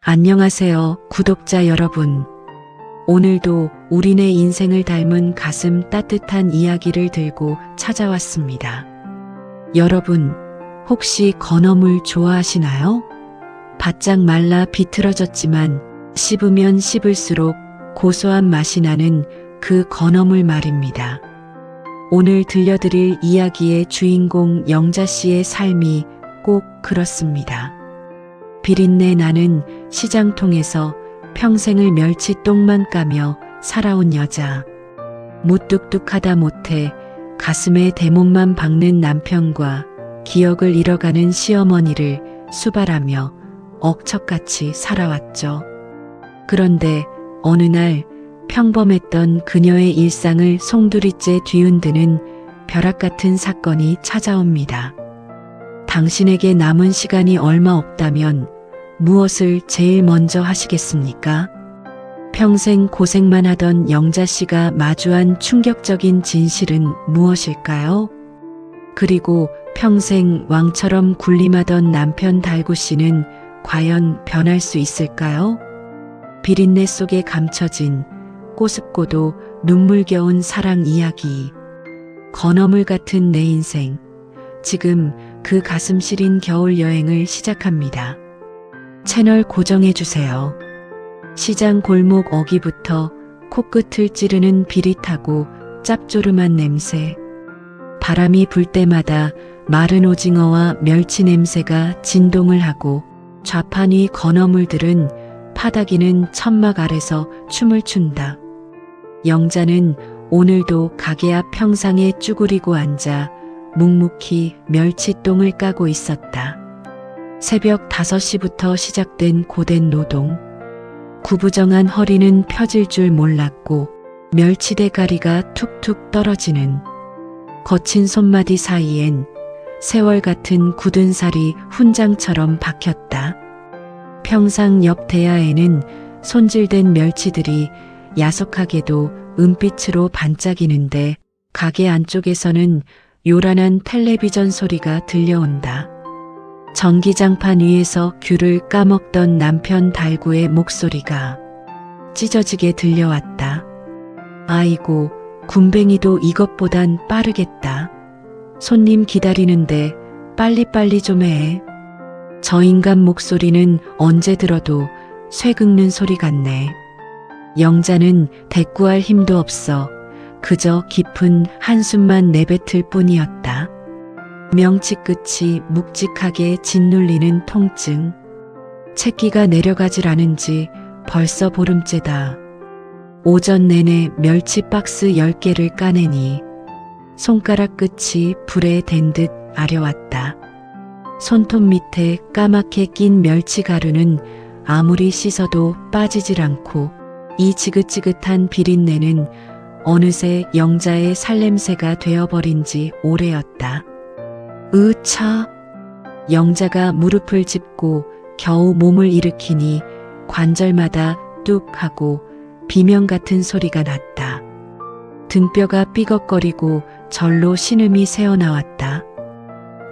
안녕하세요, 구독자 여러분. 오늘도 우리네 인생을 닮은 가슴 따뜻한 이야기를 들고 찾아왔습니다. 여러분, 혹시 건어물 좋아하시나요? 바짝 말라 비틀어졌지만 씹으면 씹을수록 고소한 맛이 나는 그 건어물 말입니다. 오늘 들려드릴 이야기의 주인공 영자 씨의 삶이 꼭 그렇습니다. 비린내 나는 시장통에서 평생을 멸치똥만 까며 살아온 여자. 무뚝뚝하다 못해 가슴에 대못만 박는 남편과 기억을 잃어가는 시어머니를 수발하며 억척같이 살아왔죠. 그런데 어느 날 평범했던 그녀의 일상을 송두리째 뒤흔드는 벼락같은 사건이 찾아옵니다. 당신에게 남은 시간이 얼마 없다면 무엇을 제일 먼저 하시겠습니까? 평생 고생만 하던 영자 씨가 마주한 충격적인 진실은 무엇일까요? 그리고 평생 왕처럼 군림하던 남편 달구 씨는 과연 변할 수 있을까요? 비린내 속에 감춰진 꼬습고도 눈물겨운 사랑 이야기. 건어물 같은 내 인생. 지금 그 가슴 시린 겨울 여행을 시작합니다. 채널 고정해주세요. 시장 골목 어기부터 코끝을 찌르는 비릿하고 짭조름한 냄새. 바람이 불 때마다 마른 오징어와 멸치 냄새가 진동을 하고 좌판 위 건어물들은 파닥이는 천막 아래서 춤을 춘다. 영자는 오늘도 가게 앞 평상에 쭈그리고 앉아 묵묵히 멸치똥을 까고 있었다. 새벽 5시부터 시작된 고된 노동. 구부정한 허리는 펴질 줄 몰랐고 멸치 대가리가 툭툭 떨어지는 거친 손마디 사이엔 세월 같은 굳은 살이 훈장처럼 박혔다. 평상 옆 대야에는 손질된 멸치들이 야속하게도 은빛으로 반짝이는데 가게 안쪽에서는 요란한 텔레비전 소리가 들려온다. 전기장판 위에서 귤을 까먹던 남편 달구의 목소리가 찢어지게 들려왔다. 아이고, 군뱅이도 이것보단 빠르겠다. 손님 기다리는데 빨리빨리 좀 해. 저 인간 목소리는 언제 들어도 쇠 긁는 소리 같네. 영자는 대꾸할 힘도 없어 그저 깊은 한숨만 내뱉을 뿐이었다. 명치 끝이 묵직하게 짓눌리는 통증. 채기가 내려가질 않은지 벌써 보름째다. 오전 내내 멸치 박스 10개를 까내니 손가락 끝이 불에 댄 듯 아려왔다. 손톱 밑에 까맣게 낀 멸치 가루는 아무리 씻어도 빠지질 않고 이 지긋지긋한 비린내는 어느새 영자의 살냄새가 되어버린 지 오래였다. 으차! 영자가 무릎을 짚고 겨우 몸을 일으키니 관절마다 뚝 하고 비명 같은 소리가 났다. 등뼈가 삐걱거리고 절로 신음이 새어나왔다.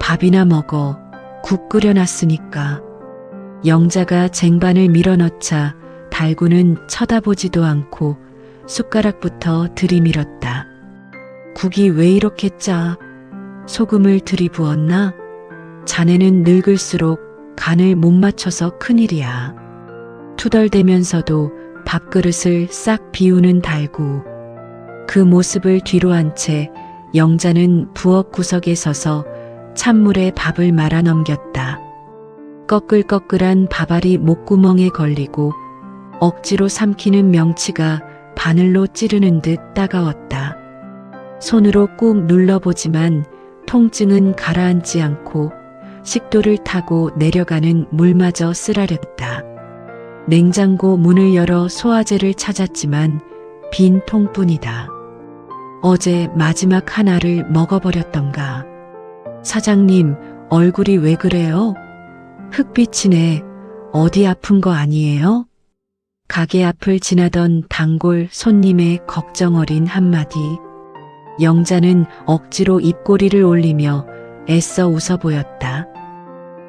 밥이나 먹어. 국 끓여놨으니까. 영자가 쟁반을 밀어넣자 달구는 쳐다보지도 않고 숟가락부터 들이밀었다. 국이 왜 이렇게 짜? 소금을 들이부었나? 자네는 늙을수록 간을 못 맞춰서 큰일이야. 투덜대면서도 밥그릇을 싹 비우는 달구. 그 모습을 뒤로 한 채 영자는 부엌 구석에 서서 찬물에 밥을 말아 넘겼다. 꺼끌꺼끌한 밥알이 목구멍에 걸리고 억지로 삼키는 명치가 바늘로 찌르는 듯 따가웠다. 손으로 꾹 눌러보지만 통증은 가라앉지 않고 식도를 타고 내려가는 물마저 쓰라렸다. 냉장고 문을 열어 소화제를 찾았지만 빈 통뿐이다. 어제 마지막 하나를 먹어버렸던가. 사장님, 얼굴이 왜 그래요? 흑빛이네. 어디 아픈 거 아니에요? 가게 앞을 지나던 단골 손님의 걱정 어린 한마디. 영자는 억지로 입꼬리를 올리며 애써 웃어 보였다.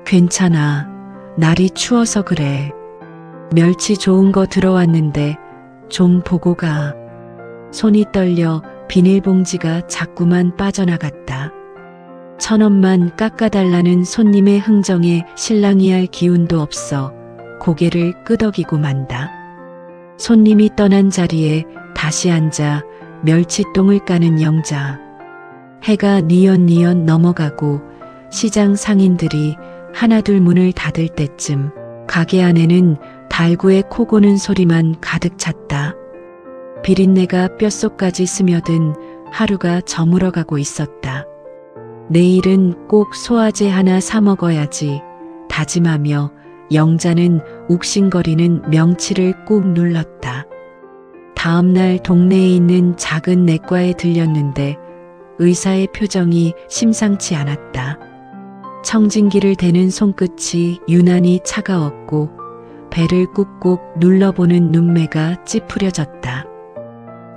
괜찮아. 날이 추워서 그래. 멸치 좋은 거 들어왔는데 좀 보고 가. 손이 떨려 비닐봉지가 자꾸만 빠져나갔다. 1,000원만 깎아달라는 손님의 흥정에 신랑이 할 기운도 없어 고개를 끄덕이고 만다. 손님이 떠난 자리에 다시 앉아 멸치똥을 까는 영자. 해가 뉘엿뉘엿 넘어가고 시장 상인들이 하나둘 문을 닫을 때쯤 가게 안에는 달구의 코 고는 소리만 가득 찼다. 비린내가 뼛속까지 스며든 하루가 저물어가고 있었다. 내일은 꼭 소화제 하나 사 먹어야지 다짐하며 영자는 욱신거리는 명치를 꾹 눌렀다. 다음날 동네에 있는 작은 내과에 들렸는데 의사의 표정이 심상치 않았다. 청진기를 대는 손끝이 유난히 차가웠고 배를 꾹꾹 눌러보는 눈매가 찌푸려졌다.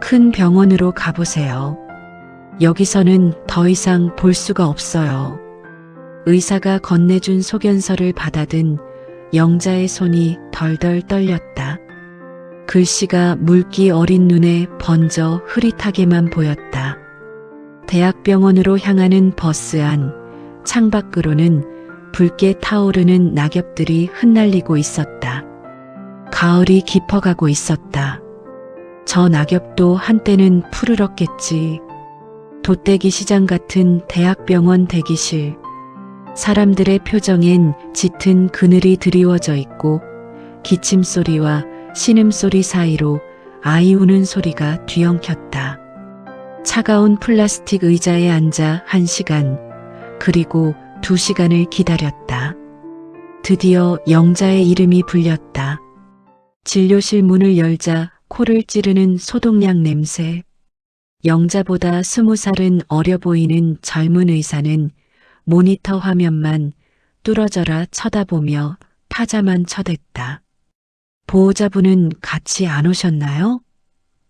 큰 병원으로 가보세요. 여기서는 더 이상 볼 수가 없어요. 의사가 건네준 소견서를 받아든 영자의 손이 덜덜 떨렸다. 글씨가 물기 어린 눈에 번져 흐릿하게만 보였다. 대학병원으로 향하는 버스 안 창밖으로는 붉게 타오르는 낙엽들이 흩날리고 있었다. 가을이 깊어가고 있었다. 저 낙엽도 한때는 푸르렀겠지. 돛대기 시장 같은 대학병원 대기실. 사람들의 표정엔 짙은 그늘이 드리워져 있고 기침 소리와 신음소리 사이로 아이 우는 소리가 뒤엉켰다. 차가운 플라스틱 의자에 앉아 1시간, 그리고 2시간을 기다렸다. 드디어 영자의 이름이 불렸다. 진료실 문을 열자 코를 찌르는 소독약 냄새. 영자보다 20살은 어려 보이는 젊은 의사는 모니터 화면만 뚫어져라 쳐다보며 타자만 쳐댔다. 보호자분은 같이 안 오셨나요?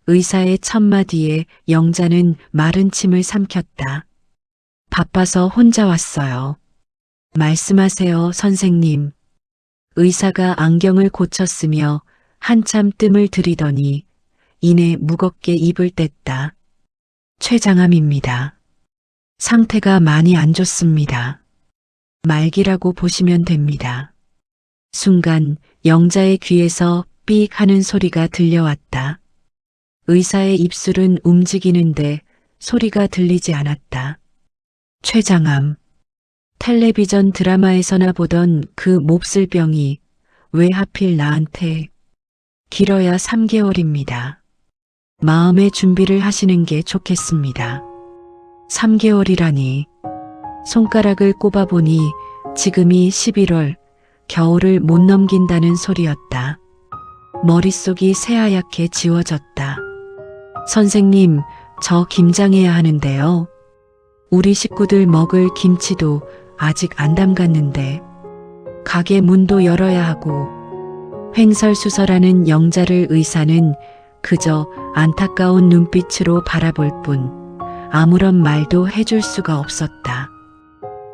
의사의 첫마디에 영자는 마른 침을 삼켰다. 바빠서 혼자 왔어요. 말씀하세요, 선생님. 의사가 안경을 고쳤으며 한참 뜸을 들이더니 이내 무겁게 입을 뗐다. 췌장암입니다. 상태가 많이 안 좋습니다. 말기라고 보시면 됩니다. 순간 영자의 귀에서 삑 하는 소리가 들려왔다. 의사의 입술은 움직이는데 소리가 들리지 않았다. 췌장암. 텔레비전 드라마에서나 보던 그 몹쓸 병이 왜 하필 나한테. 길어야 3개월입니다. 마음의 준비를 하시는 게 좋겠습니다. 3개월이라니. 손가락을 꼽아보니 지금이 11월, 겨울을 못 넘긴다는 소리였다. 머릿속이 새하얗게 지워졌다. 선생님, 저 김장해야 하는데요. 우리 식구들 먹을 김치도 아직 안 담갔는데 가게 문도 열어야 하고. 횡설수설하는 영자를 의사는 그저 안타까운 눈빛으로 바라볼 뿐 아무런 말도 해줄 수가 없었다.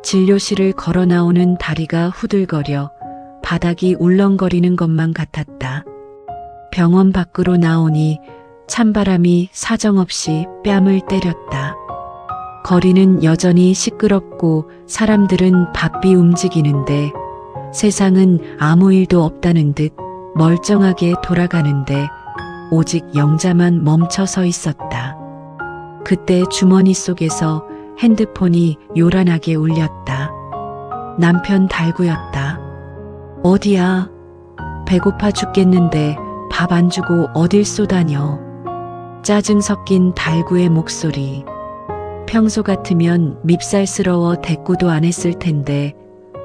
진료실을 걸어 나오는 다리가 후들거려 바닥이 울렁거리는 것만 같았다. 병원 밖으로 나오니 찬바람이 사정없이 뺨을 때렸다. 거리는 여전히 시끄럽고 사람들은 바삐 움직이는데 세상은 아무 일도 없다는 듯 멀쩡하게 돌아가는데 오직 영자만 멈춰 서 있었다. 그때 주머니 속에서 핸드폰이 요란하게 울렸다. 남편 달구였다. 어디야? 배고파 죽겠는데 밥 안 주고 어딜 쏘다녀. 짜증 섞인 달구의 목소리. 평소 같으면 밉살스러워 대꾸도 안 했을 텐데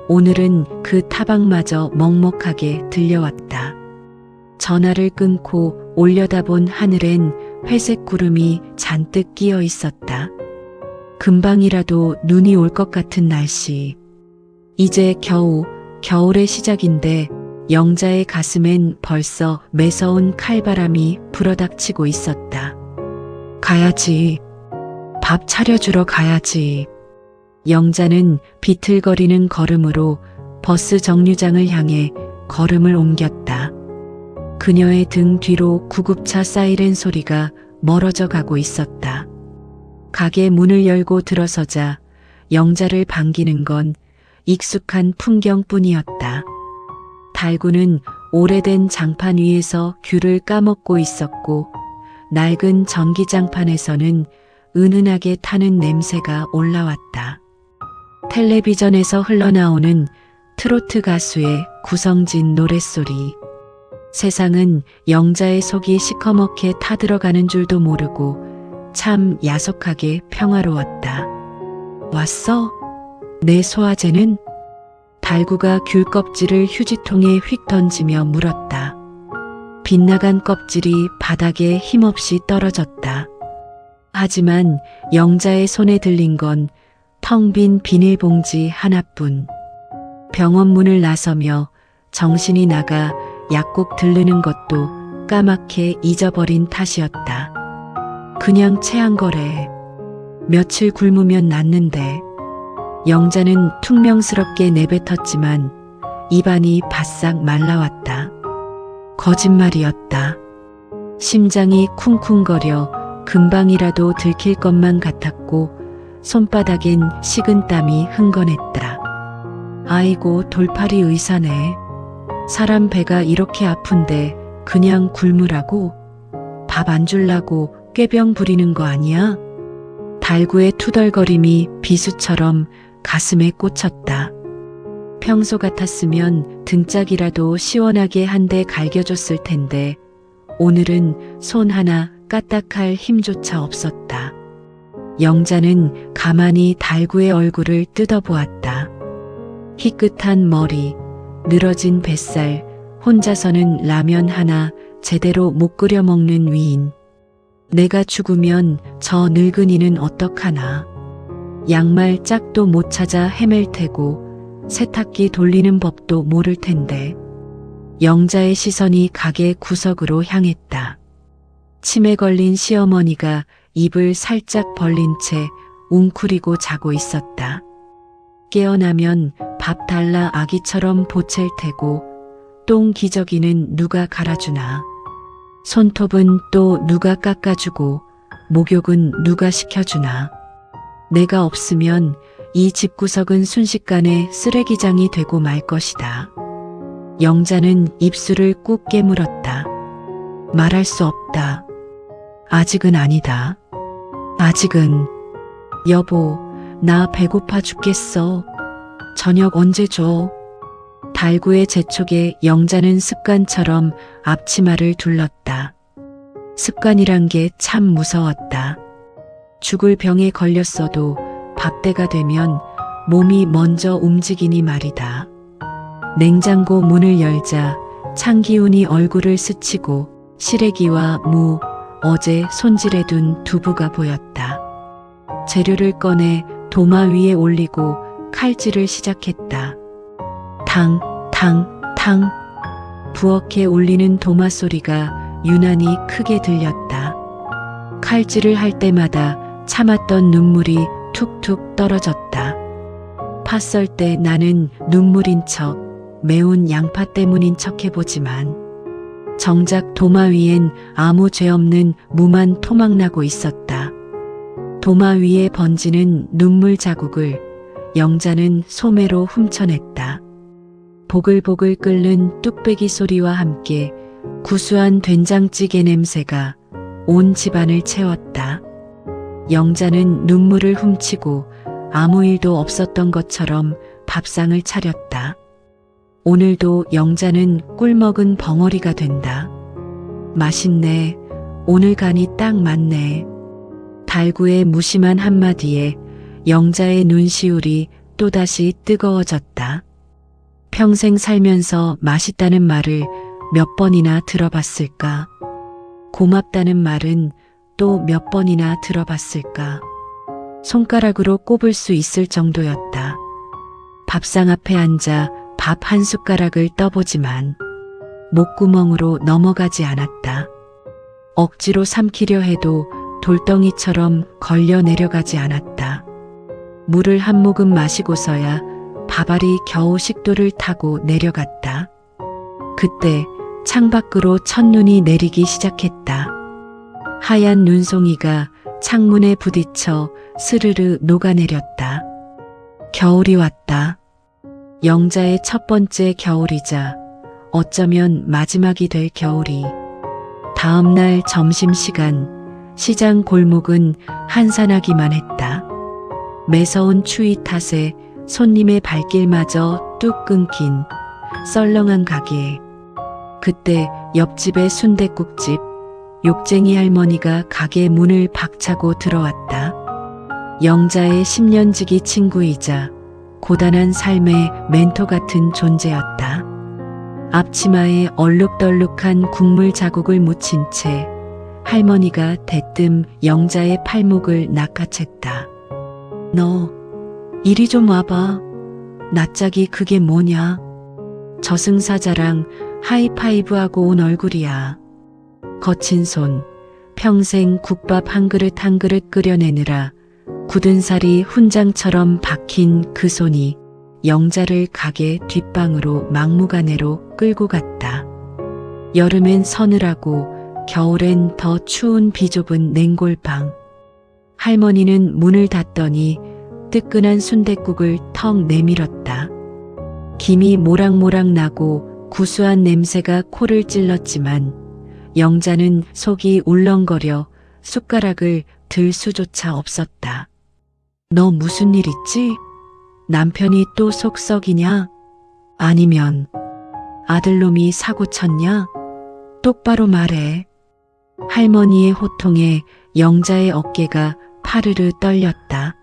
오늘은 그 타박마저 먹먹하게 들려왔다. 전화를 끊고 올려다본 하늘엔 회색 구름이 잔뜩 끼어 있었다. 금방이라도 눈이 올 것 같은 날씨. 이제 겨우 겨울의 시작인데 영자의 가슴엔 벌써 매서운 칼바람이 불어닥치고 있었다. 가야지. 밥 차려주러 가야지. 영자는 비틀거리는 걸음으로 버스 정류장을 향해 걸음을 옮겼다. 그녀의 등 뒤로 구급차 사이렌 소리가 멀어져 가고 있었다. 가게 문을 열고 들어서자 영자를 반기는 건 익숙한 풍경뿐이었다. 달구는 오래된 장판 위에서 귤을 까먹고 있었고 낡은 전기장판에서는 은은하게 타는 냄새가 올라왔다. 텔레비전에서 흘러나오는 트로트 가수의 구성진 노랫소리. 세상은 영자의 속이 시커멓게 타들어가는 줄도 모르고 참 야속하게 평화로웠다. 왔어? 내 소화제는? 달구가 귤 껍질을 휴지통에 휙 던지며 물었다. 빗나간 껍질이 바닥에 힘없이 떨어졌다. 하지만 영자의 손에 들린 건 텅 빈 비닐봉지 하나뿐. 병원 문을 나서며 정신이 나가 약국 들르는 것도 까맣게 잊어버린 탓이었다. 그냥 체한 거래. 며칠 굶으면 낫는데. 영자는 퉁명스럽게 내뱉었지만 입안이 바싹 말라왔다. 거짓말이었다. 심장이 쿵쿵거려 금방이라도 들킬 것만 같았고 손바닥엔 식은 땀이 흥건했다. 아이고 돌팔이 의사네. 사람 배가 이렇게 아픈데 그냥 굶으라고? 밥 안 줄라고 꾀병 부리는 거 아니야? 달구의 투덜거림이 비수처럼 가슴에 꽂혔다. 평소 같았으면 등짝이라도 시원하게 한 대 갈겨줬을 텐데 오늘은 손 하나 까딱할 힘조차 없었다. 영자는 가만히 달구의 얼굴을 뜯어보았다. 희끗한 머리, 늘어진 뱃살, 혼자서는 라면 하나 제대로 못 끓여 먹는 위인. 내가 죽으면 저 늙은이는 어떡하나. 양말 짝도 못 찾아 헤맬 테고 세탁기 돌리는 법도 모를 텐데. 영자의 시선이 가게 구석으로 향했다. 치매 걸린 시어머니가 입을 살짝 벌린 채 웅크리고 자고 있었다. 깨어나면 밥 달라 아기처럼 보챌 테고 똥 기저귀는 누가 갈아주나. 손톱은 또 누가 깎아주고 목욕은 누가 시켜주나. 내가 없으면 이 집구석은 순식간에 쓰레기장이 되고 말 것이다. 영자는 입술을 꾹 깨물었다. 말할 수 없다. 아직은 아니다. 아직은. 여보, 나 배고파 죽겠어. 저녁 언제 줘? 달구의 재촉에 영자는 습관처럼 앞치마를 둘렀다. 습관이란 게 참 무서웠다. 죽을 병에 걸렸어도 밥때가 되면 몸이 먼저 움직이니 말이다. 냉장고 문을 열자 찬기운이 얼굴을 스치고 시래기와 무, 어제 손질해둔 두부가 보였다. 재료를 꺼내 도마 위에 올리고 칼질을 시작했다. 탕, 탕, 탕. 부엌에 울리는 도마 소리가 유난히 크게 들렸다. 칼질을 할 때마다 참았던 눈물이 툭툭 떨어졌다. 파 썰 때 나는 눈물인 척, 매운 양파 때문인 척 해보지만 정작 도마 위엔 아무 죄 없는 무만 토막나고 있었다. 도마 위에 번지는 눈물 자국을 영자는 소매로 훔쳐냈다. 보글보글 끓는 뚝배기 소리와 함께 구수한 된장찌개 냄새가 온 집안을 채웠다. 영자는 눈물을 훔치고 아무 일도 없었던 것처럼 밥상을 차렸다. 오늘도 영자는 꿀먹은 벙어리가 된다. 맛있네. 오늘 간이 딱 맞네. 달구의 무심한 한마디에 영자의 눈시울이 또다시 뜨거워졌다. 평생 살면서 맛있다는 말을 몇 번이나 들어봤을까? 고맙다는 말은 또 몇 번이나 들어봤을까? 손가락으로 꼽을 수 있을 정도였다. 밥상 앞에 앉아 밥 한 숟가락을 떠보지만 목구멍으로 넘어가지 않았다. 억지로 삼키려 해도 돌덩이처럼 걸려 내려가지 않았다. 물을 한 모금 마시고서야 밥알이 겨우 식도를 타고 내려갔다. 그때 창밖으로 첫눈이 내리기 시작했다. 하얀 눈송이가 창문에 부딪혀 스르르 녹아내렸다. 겨울이 왔다. 영자의 첫 번째 겨울이자 어쩌면 마지막이 될 겨울이. 다음 날 점심시간 시장 골목은 한산하기만 했다. 매서운 추위 탓에 손님의 발길마저 뚝 끊긴 썰렁한 가게. 그때 옆집의 순댓국집 욕쟁이 할머니가 가게 문을 박차고 들어왔다. 영자의 10년지기 친구이자 고단한 삶의 멘토 같은 존재였다. 앞치마에 얼룩덜룩한 국물 자국을 묻힌 채 할머니가 대뜸 영자의 팔목을 낚아챘다. 너 이리 좀 와봐. 낯짝이 그게 뭐냐? 저승사자랑 하이파이브하고 온 얼굴이야. 거친 손, 평생 국밥 한 그릇 한 그릇 끓여내느라 굳은 살이 훈장처럼 박힌 그 손이 영자를 가게 뒷방으로 막무가내로 끌고 갔다. 여름엔 서늘하고 겨울엔 더 추운 비좁은 냉골방. 할머니는 문을 닫더니 뜨끈한 순댓국을 턱 내밀었다. 김이 모락모락 나고 구수한 냄새가 코를 찔렀지만 영자는 속이 울렁거려 숟가락을 들 수조차 없었다. 너 무슨 일 있지? 남편이 또 속썩이냐? 아니면 아들놈이 사고 쳤냐? 똑바로 말해. 할머니의 호통에 영자의 어깨가 파르르 떨렸다.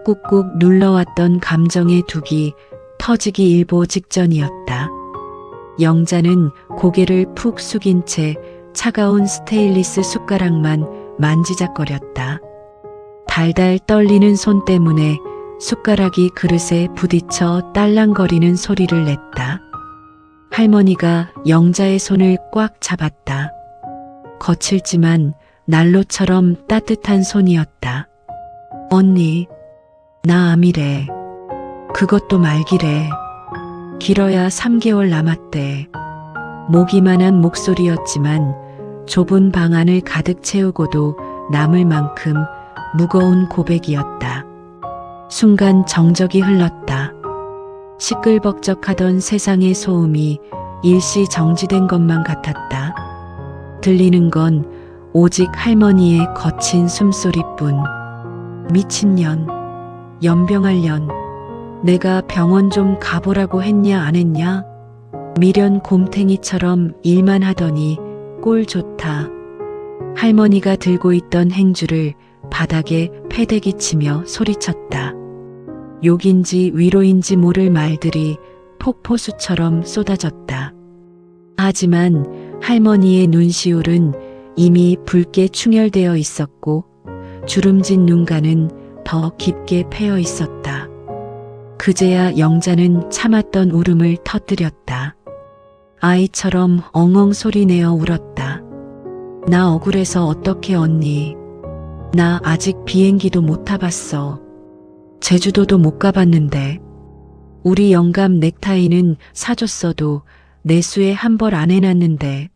꾹꾹 눌러왔던 감정의 둑이 터지기 일보 직전이었다. 영자는 고개를 푹 숙인 채 차가운 스테인리스 숟가락만 만지작거렸다. 달달 떨리는 손 때문에 숟가락이 그릇에 부딪혀 딸랑거리는 소리를 냈다. 할머니가 영자의 손을 꽉 잡았다. 거칠지만 난로처럼 따뜻한 손이었다. 언니, 나 암이래. 그것도 말기래. 길어야 3개월 남았대. 모기만한 목소리였지만 좁은 방 안을 가득 채우고도 남을 만큼 무거운 고백이었다. 순간 정적이 흘렀다. 시끌벅적하던 세상의 소음이 일시 정지된 것만 같았다. 들리는 건 오직 할머니의 거친 숨소리뿐. 미친년, 연병할 년, 내가 병원 좀 가보라고 했냐 안 했냐? 미련 곰탱이처럼 일만 하더니 꼴 좋다. 할머니가 들고 있던 행주를 바닥에 패대기 치며 소리쳤다. 욕인지 위로인지 모를 말들이 폭포수처럼 쏟아졌다. 하지만 할머니의 눈시울은 이미 붉게 충혈되어 있었고 주름진 눈가는 더 깊게 패여 있었다. 그제야 영자는 참았던 울음을 터뜨렸다. 아이처럼 엉엉 소리내어 울었다. 나 억울해서 어떡해 언니. 나 아직 비행기도 못 타봤어. 제주도도 못 가봤는데. 우리 영감 넥타이는 사줬어도 내수에 한 벌 안 해놨는데.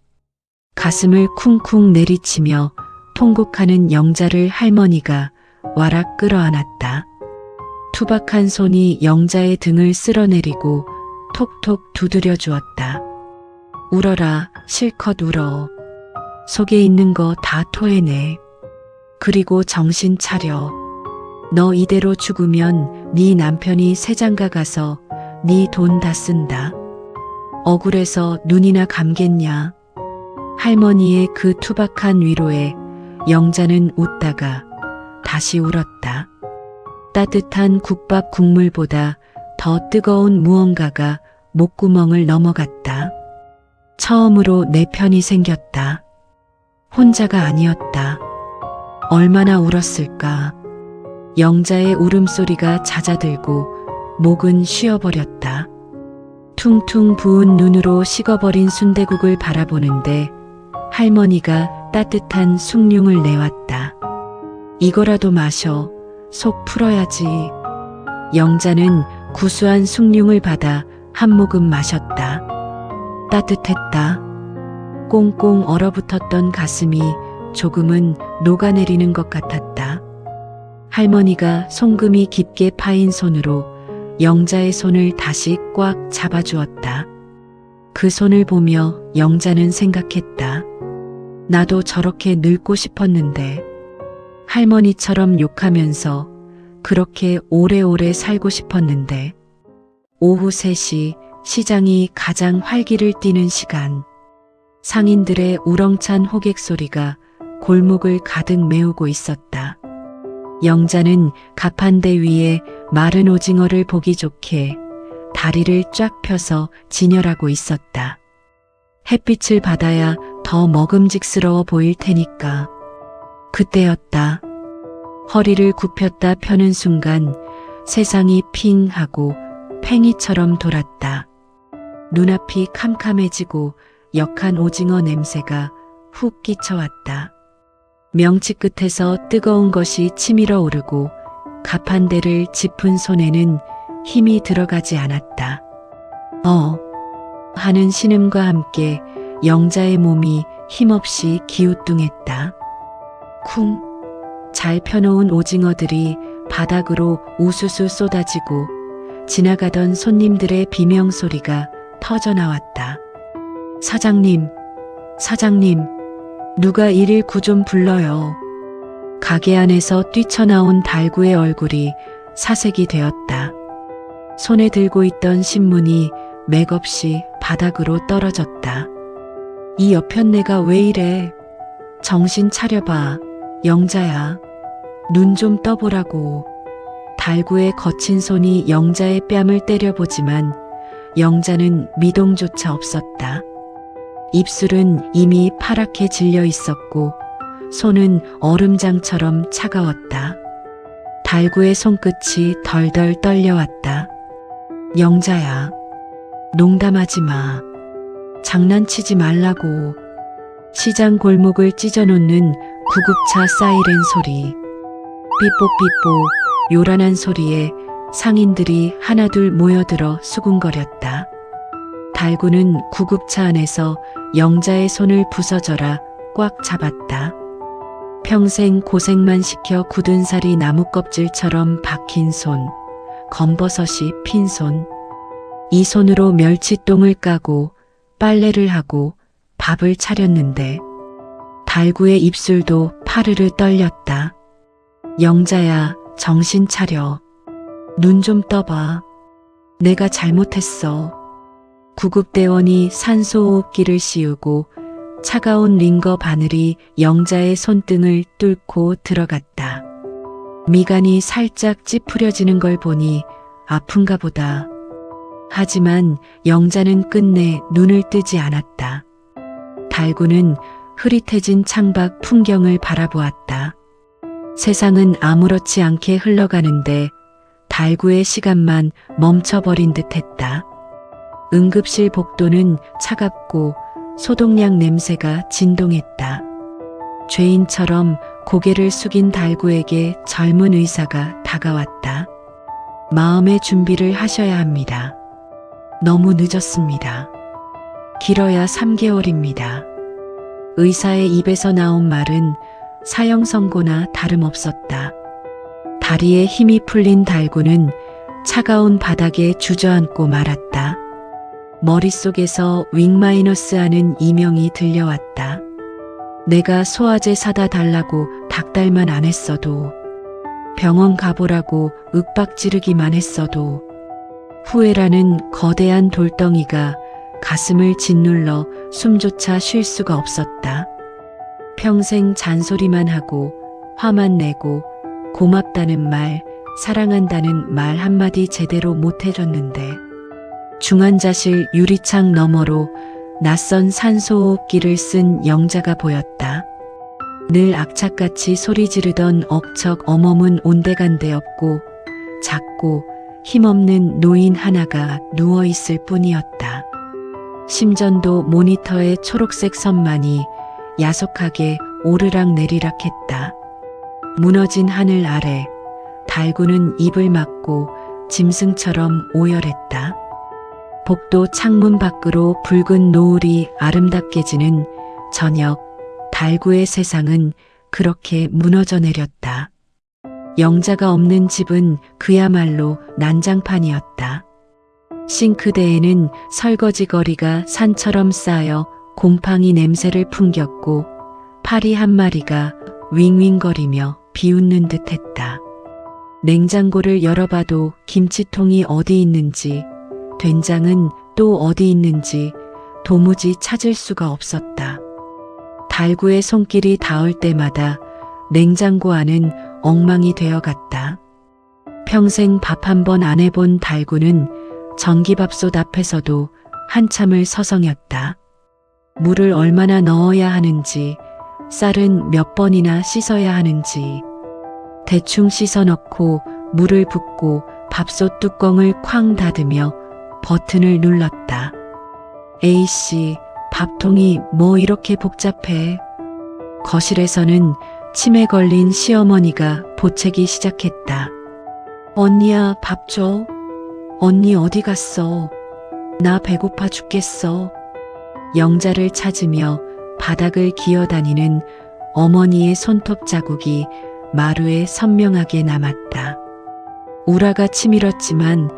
가슴을 쿵쿵 내리치며 통곡하는 영자를 할머니가 와락 끌어안았다. 투박한 손이 영자의 등을 쓸어내리고 톡톡 두드려 주었다. 울어라, 실컷 울어. 속에 있는 거 다 토해내. 그리고 정신 차려. 너 이대로 죽으면 네 남편이 새장가 가서 네 돈 다 쓴다. 억울해서 눈이나 감겠냐. 할머니의 그 투박한 위로에 영자는 웃다가 다시 울었다. 따뜻한 국밥 국물보다 더 뜨거운 무언가가 목구멍을 넘어갔다. 처음으로 내 편이 생겼다. 혼자가 아니었다. 얼마나 울었을까. 영자의 울음소리가 잦아들고 목은 쉬어버렸다. 퉁퉁 부은 눈으로 식어버린 순대국을 바라보는데 할머니가 따뜻한 숭늉을 내왔다. 이거라도 마셔. 속 풀어야지. 영자는 구수한 숭늉을 받아 한 모금 마셨다. 따뜻했다. 꽁꽁 얼어붙었던 가슴이 조금은 녹아내리는 것 같았다. 할머니가 송금이 깊게 파인 손으로 영자의 손을 다시 꽉 잡아주었다. 그 손을 보며 영자는 생각했다. 나도 저렇게 늙고 싶었는데, 할머니처럼 욕하면서 그렇게 오래오래 살고 싶었는데. 오후 3시 시장이 가장 활기를 띠는 시간. 상인들의 우렁찬 호객 소리가 골목을 가득 메우고 있었다. 영자는 가판대 위에 마른 오징어를 보기 좋게 다리를 쫙 펴서 진열하고 있었다. 햇빛을 받아야 더 먹음직스러워 보일 테니까. 그때였다. 허리를 굽혔다 펴는 순간 세상이 핑 하고 팽이처럼 돌았다. 눈앞이 캄캄해지고 역한 오징어 냄새가 훅 끼쳐왔다. 명치 끝에서 뜨거운 것이 치밀어 오르고 가판대를 짚은 손에는 힘이 들어가지 않았다. 하는 신음과 함께 영자의 몸이 힘없이 기우뚱했다. 쿵! 잘 펴놓은 오징어들이 바닥으로 우수수 쏟아지고 지나가던 손님들의 비명소리가 터져나왔다. 사장님, 누가 119 좀 불러요. 가게 안에서 뛰쳐나온 달구의 얼굴이 사색이 되었다. 손에 들고 있던 신문이 맥없이 바닥으로 떨어졌다. 이 여편네가 왜 이래? 정신 차려봐, 영자야. 눈 좀 떠보라고. 달구의 거친 손이 영자의 뺨을 때려보지만 영자는 미동조차 없었다. 입술은 이미 파랗게 질려 있었고 손은 얼음장처럼 차가웠다. 달구의 손끝이 덜덜 떨려왔다. 영자야, 농담하지 마. 장난치지 말라고. 시장 골목을 찢어놓는 구급차 사이렌 소리. 삐뽀삐뽀 요란한 소리에 상인들이 하나둘 모여들어 수군거렸다. 달구는 구급차 안에서 영자의 손을 부서져라 꽉 잡았다. 평생 고생만 시켜 굳은 살이 나뭇껍질처럼 박힌 손, 검버섯이 핀 손. 이 손으로 멸치똥을 까고 빨래를 하고 밥을 차렸는데 달구의 입술도 파르르 떨렸다. 영자야, 정신 차려. 눈 좀 떠봐. 내가 잘못했어. 구급대원이 산소호흡기를 씌우고 차가운 링거 바늘이 영자의 손등을 뚫고 들어갔다. 미간이 살짝 찌푸려지는 걸 보니 아픈가 보다. 하지만 영자는 끝내 눈을 뜨지 않았다. 달구는 흐릿해진 창밖 풍경을 바라보았다. 세상은 아무렇지 않게 흘러가는데 달구의 시간만 멈춰버린 듯했다. 응급실 복도는 차갑고 소독약 냄새가 진동했다. 죄인처럼 고개를 숙인 달구에게 젊은 의사가 다가왔다. 마음의 준비를 하셔야 합니다. 너무 늦었습니다. 길어야 3개월입니다. 의사의 입에서 나온 말은 사형 선고나 다름없었다. 다리에 힘이 풀린 달구는 차가운 바닥에 주저앉고 말았다. 머릿속에서 윙마이너스 하는 이명이 들려왔다. 내가 소화제 사다 달라고 닭달만 안 했어도, 병원 가보라고 윽박지르기만 했어도, 후회라는 거대한 돌덩이가 가슴을 짓눌러 숨조차 쉴 수가 없었다. 평생 잔소리만 하고 화만 내고 고맙다는 말, 사랑한다는 말 한마디 제대로 못 해줬는데 중환자실 유리창 너머로 낯선 산소호흡기를 쓴 영자가 보였다. 늘 악착같이 소리 지르던 억척 어멈은 온데간데 없고 작고 힘없는 노인 하나가 누워있을 뿐이었다. 심전도 모니터의 초록색 선만이 야속하게 오르락 내리락 했다. 무너진 하늘 아래 달구는 입을 막고 짐승처럼 오열했다. 복도 창문 밖으로 붉은 노을이 아름답게 지는 저녁, 달구의 세상은 그렇게 무너져 내렸다. 영자가 없는 집은 그야말로 난장판이었다. 싱크대에는 설거지 거리가 산처럼 쌓여 곰팡이 냄새를 풍겼고 파리 한 마리가 윙윙거리며 비웃는 듯했다. 냉장고를 열어봐도 김치통이 어디 있는지, 된장은 또 어디 있는지 도무지 찾을 수가 없었다. 달구의 손길이 닿을 때마다 냉장고 안은 엉망이 되어갔다. 평생 밥 한 번 안 해본 달구는 전기밥솥 앞에서도 한참을 서성였다. 물을 얼마나 넣어야 하는지, 쌀은 몇 번이나 씻어야 하는지, 대충 씻어 넣고 물을 붓고 밥솥 뚜껑을 쾅 닫으며 버튼을 눌렀다. A씨, 밥통이 뭐 이렇게 복잡해? 거실에서는 치매 걸린 시어머니가 보채기 시작했다. 언니야, 밥 줘. 언니 어디 갔어? 나 배고파 죽겠어. 영자를 찾으며 바닥을 기어다니는 어머니의 손톱 자국이 마루에 선명하게 남았다. 우라가 치밀었지만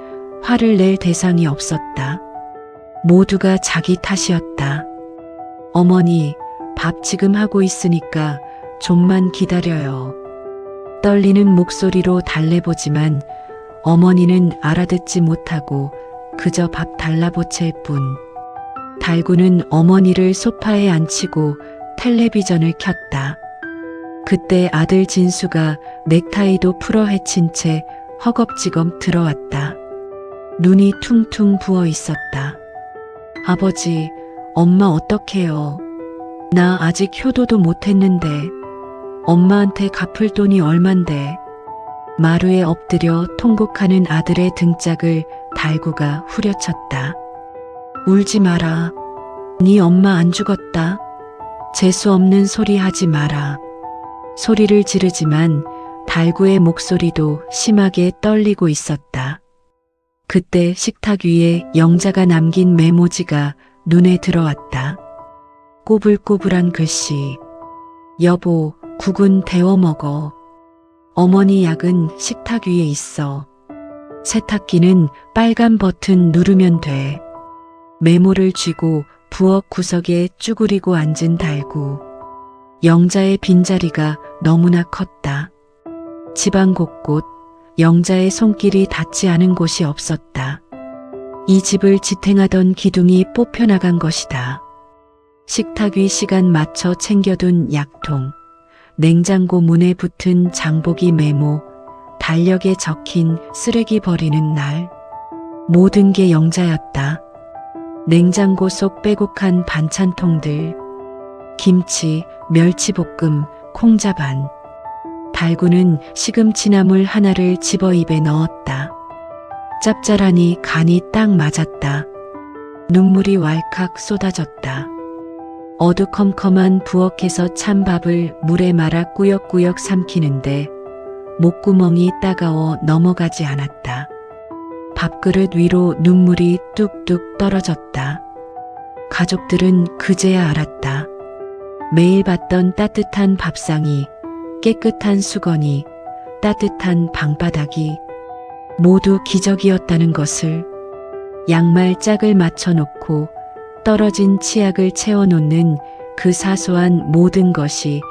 화를 낼 대상이 없었다. 모두가 자기 탓이었다. 어머니, 밥 지금 하고 있으니까 좀만 기다려요. 떨리는 목소리로 달래보지만 어머니는 알아듣지 못하고 그저 밥 달라보챌 뿐. 달구는 어머니를 소파에 앉히고 텔레비전을 켰다. 그때 아들 진수가 넥타이도 풀어 헤친 채 허겁지겁 들어왔다. 눈이 퉁퉁 부어 있었다. 아버지, 엄마 어떡해요? 나 아직 효도도 못했는데. 엄마한테 갚을 돈이 얼만데. 마루에 엎드려 통곡하는 아들의 등짝을 달구가 후려쳤다. 울지 마라. 네 엄마 안 죽었다. 재수 없는 소리 하지 마라. 소리를 지르지만 달구의 목소리도 심하게 떨리고 있었다. 그때 식탁 위에 영자가 남긴 메모지가 눈에 들어왔다. 꼬불꼬불한 글씨. 여보, 국은 데워 먹어. 어머니 약은 식탁 위에 있어. 세탁기는 빨간 버튼 누르면 돼. 메모를 쥐고 부엌 구석에 쭈그리고 앉은 달구. 영자의 빈자리가 너무나 컸다. 집안 곳곳 영자의 손길이 닿지 않은 곳이 없었다. 이 집을 지탱하던 기둥이 뽑혀나간 것이다. 식탁 위 시간 맞춰 챙겨둔 약통, 냉장고 문에 붙은 장보기 메모, 달력에 적힌 쓰레기 버리는 날. 모든 게 영자였다. 냉장고 속 빼곡한 반찬통들, 김치, 멸치볶음, 콩자반. 달구는 시금치나물 하나를 집어 입에 넣었다. 짭짤하니 간이 딱 맞았다. 눈물이 왈칵 쏟아졌다. 어두컴컴한 부엌에서 찬밥을 물에 말아 꾸역꾸역 삼키는데 목구멍이 따가워 넘어가지 않았다. 밥그릇 위로 눈물이 뚝뚝 떨어졌다. 가족들은 그제야 알았다. 매일 봤던 따뜻한 밥상이, 깨끗한 수건이, 따뜻한 방바닥이 모두 기적이었다는 것을. 양말 짝을 맞춰놓고 떨어진 치약을 채워놓는 그 사소한 모든 것이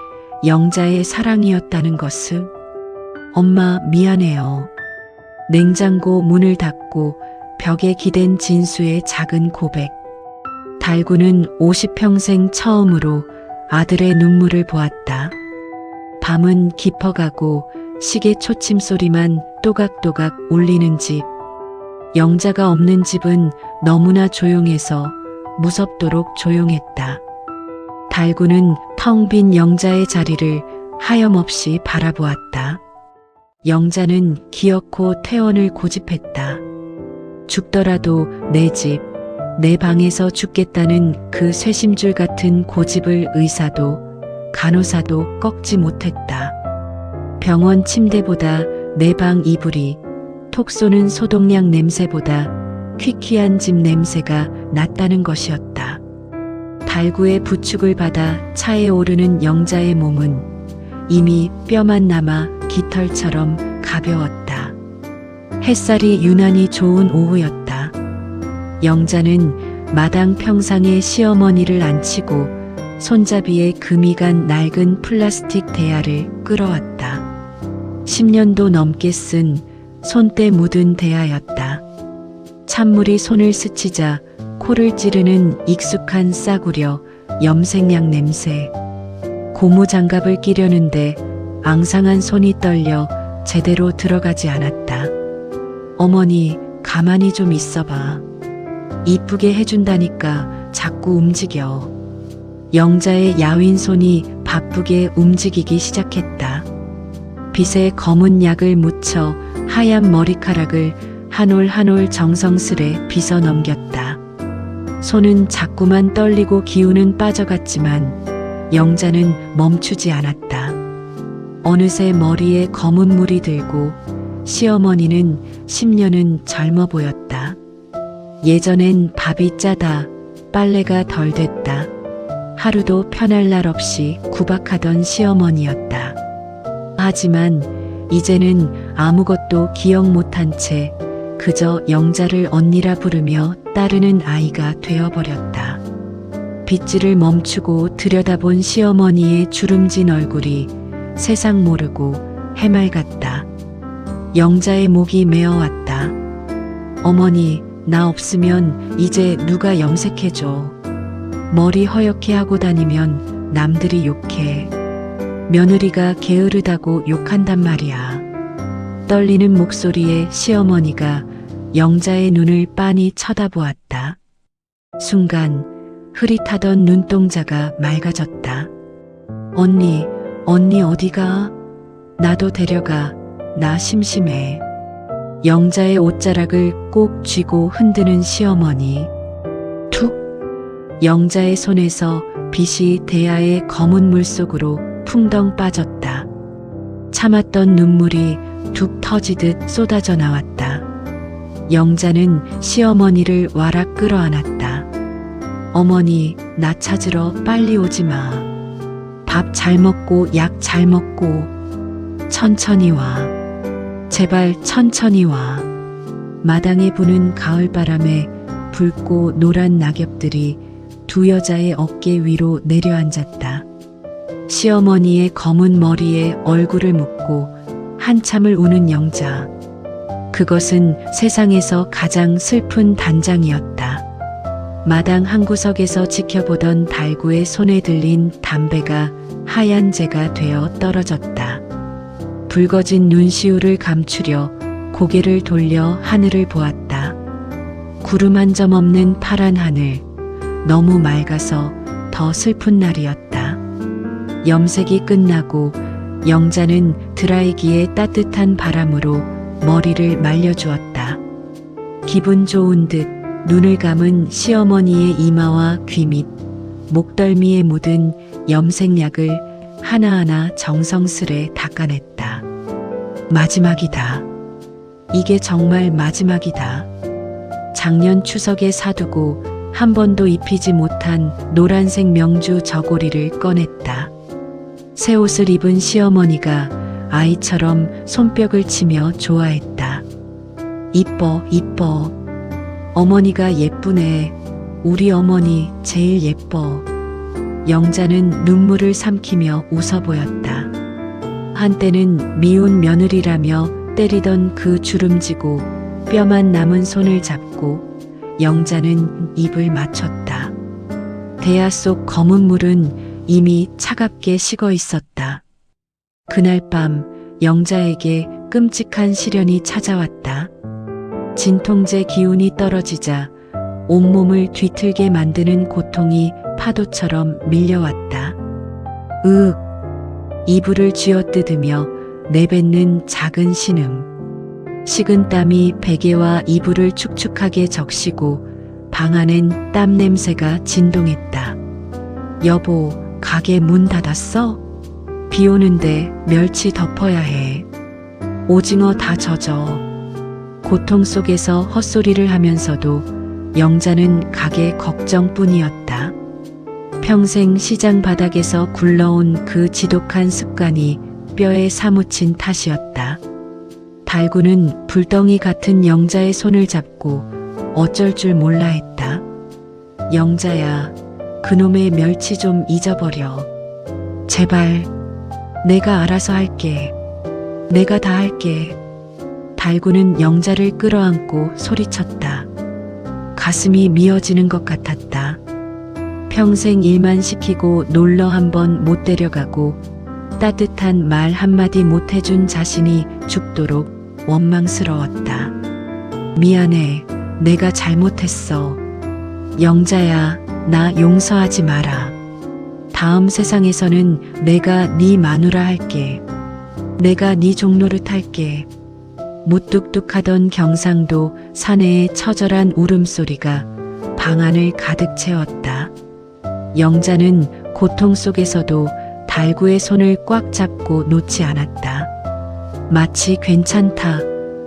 영자의 사랑이었다는 것을. 엄마, 미안해요. 냉장고 문을 닫고 벽에 기댄 진수의 작은 고백. 달구는 50평생 처음으로 아들의 눈물을 보았다. 밤은 깊어가고 시계 초침 소리만 또각또각 울리는 집. 영자가 없는 집은 너무나 조용해서 무섭도록 조용했다. 달구는 텅 빈 영자의 자리를 하염없이 바라보았다. 영자는 기어코 퇴원을 고집했다. 죽더라도 내 집, 내 방에서 죽겠다는 그 쇠심줄 같은 고집을 의사도 간호사도 꺾지 못했다. 병원 침대보다 내 방 이불이, 톡 쏘는 소독약 냄새보다 퀴퀴한 집 냄새가 낫다는 것이었다. 달구의 부축을 받아 차에 오르는 영자의 몸은 이미 뼈만 남아 깃털처럼 가벼웠다. 햇살이 유난히 좋은 오후였다. 영자는 마당 평상에 시어머니를 앉히고 손잡이에 금이 간 낡은 플라스틱 대야를 끌어왔다. 10년도 넘게 쓴 손때 묻은 대야였다. 찬물이 손을 스치자 코를 찌르는 익숙한 싸구려 염색약 냄새. 고무장갑을 끼려는데 앙상한 손이 떨려 제대로 들어가지 않았다. 어머니, 가만히 좀 있어봐. 이쁘게 해준다니까 자꾸 움직여. 영자의 야윈 손이 바쁘게 움직이기 시작했다. 빗에 검은 약을 묻혀 하얀 머리카락을 한 올 한 올 정성스레 빗어 넘겼다. 손은 자꾸만 떨리고 기운은 빠져갔지만 영자는 멈추지 않았다. 어느새 머리에 검은 물이 들고 시어머니는 10년은 젊어 보였다. 예전엔 밥이 짜다, 빨래가 덜 됐다. 하루도 편할 날 없이 구박하던 시어머니였다. 하지만 이제는 아무것도 기억 못한 채 그저 영자를 언니라 부르며 따르는 아이가 되어버렸다. 빗질을 멈추고 들여다본 시어머니의 주름진 얼굴이 세상 모르고 해맑았다. 영자의 목이 메어왔다. 어머니, 나 없으면 이제 누가 염색해줘. 머리 허옇게 하고 다니면 남들이 욕해. 며느리가 게으르다고 욕한단 말이야. 떨리는 목소리에 시어머니가 영자의 눈을 빤히 쳐다보았다. 순간 흐릿하던 눈동자가 맑아졌다. 언니 어디가? 나도 데려가. 나 심심해. 영자의 옷자락을 꼭 쥐고 흔드는 시어머니. 툭! 영자의 손에서 빗이 대야의 검은 물속으로 풍덩 빠졌다. 참았던 눈물이 툭 터지듯 쏟아져 나왔다. 영자는 시어머니를 와락 끌어안았다. 어머니, 나 찾으러 빨리 오지 마. 밥 잘 먹고 약 잘 먹고 천천히 와. 제발 천천히 와. 마당에 부는 가을바람에 붉고 노란 낙엽들이 두 여자의 어깨 위로 내려앉았다. 시어머니의 검은 머리에 얼굴을 묻고 한참을 우는 영자. 그것은 세상에서 가장 슬픈 단장이었다. 마당 한구석에서 지켜보던 달구의 손에 들린 담배가 하얀 재가 되어 떨어졌다. 붉어진 눈시울을 감추려 고개를 돌려 하늘을 보았다. 구름 한 점 없는 파란 하늘, 너무 맑아서 더 슬픈 날이었다. 염색이 끝나고 영자는 드라이기에 따뜻한 바람으로 머리를 말려주었다. 기분 좋은 듯 눈을 감은 시어머니의 이마와 귀 밑, 목덜미에 묻은 염색약을 하나하나 정성스레 닦아냈다. 마지막이다. 이게 정말 마지막이다. 작년 추석에 사두고 한 번도 입히지 못한 노란색 명주 저고리를 꺼냈다. 새 옷을 입은 시어머니가 아이처럼 손뼉을 치며 좋아했다. 이뻐, 이뻐. 어머니가 예쁘네. 우리 어머니 제일 예뻐. 영자는 눈물을 삼키며 웃어 보였다. 한때는 미운 며느리라며 때리던 그 주름지고 뼈만 남은 손을 잡고 영자는 입을 맞췄다. 대야 속 검은 물은 이미 차갑게 식어 있었다. 그날 밤 영자에게 끔찍한 시련이 찾아왔다. 진통제 기운이 떨어지자 온몸을 뒤틀게 만드는 고통이 파도처럼 밀려왔다. 으윽! 이불을 쥐어뜯으며 내뱉는 작은 신음. 식은 땀이 베개와 이불을 축축하게 적시고 방 안엔 땀 냄새가 진동했다. 여보, 가게 문 닫았어? 비 오는데 멸치 덮어야 해. 오징어 다 젖어. 고통 속에서 헛소리를 하면서도 영자는 가게 걱정뿐이었다. 평생 시장 바닥에서 굴러온 그 지독한 습관이 뼈에 사무친 탓이었다. 달구는 불덩이 같은 영자의 손을 잡고 어쩔 줄 몰라 했다. 영자야, 그놈의 멸치 좀 잊어버려. 제발, 내가 알아서 할게. 내가 다 할게. 달구는 영자를 끌어안고 소리쳤다. 가슴이 미어지는 것 같았다. 평생 일만 시키고 놀러 한번 못 데려가고 따뜻한 말 한마디 못 해준 자신이 죽도록 원망스러웠다. 미안해. 내가 잘못했어. 영자야, 나 용서하지 마라. 다음 세상에서는 내가 네 마누라 할게. 내가 네 종노릇 할게. 무뚝뚝하던 경상도 사내의 처절한 울음소리가 방 안을 가득 채웠다. 영자는 고통 속에서도 달구의 손을 꽉 잡고 놓지 않았다. 마치 괜찮다,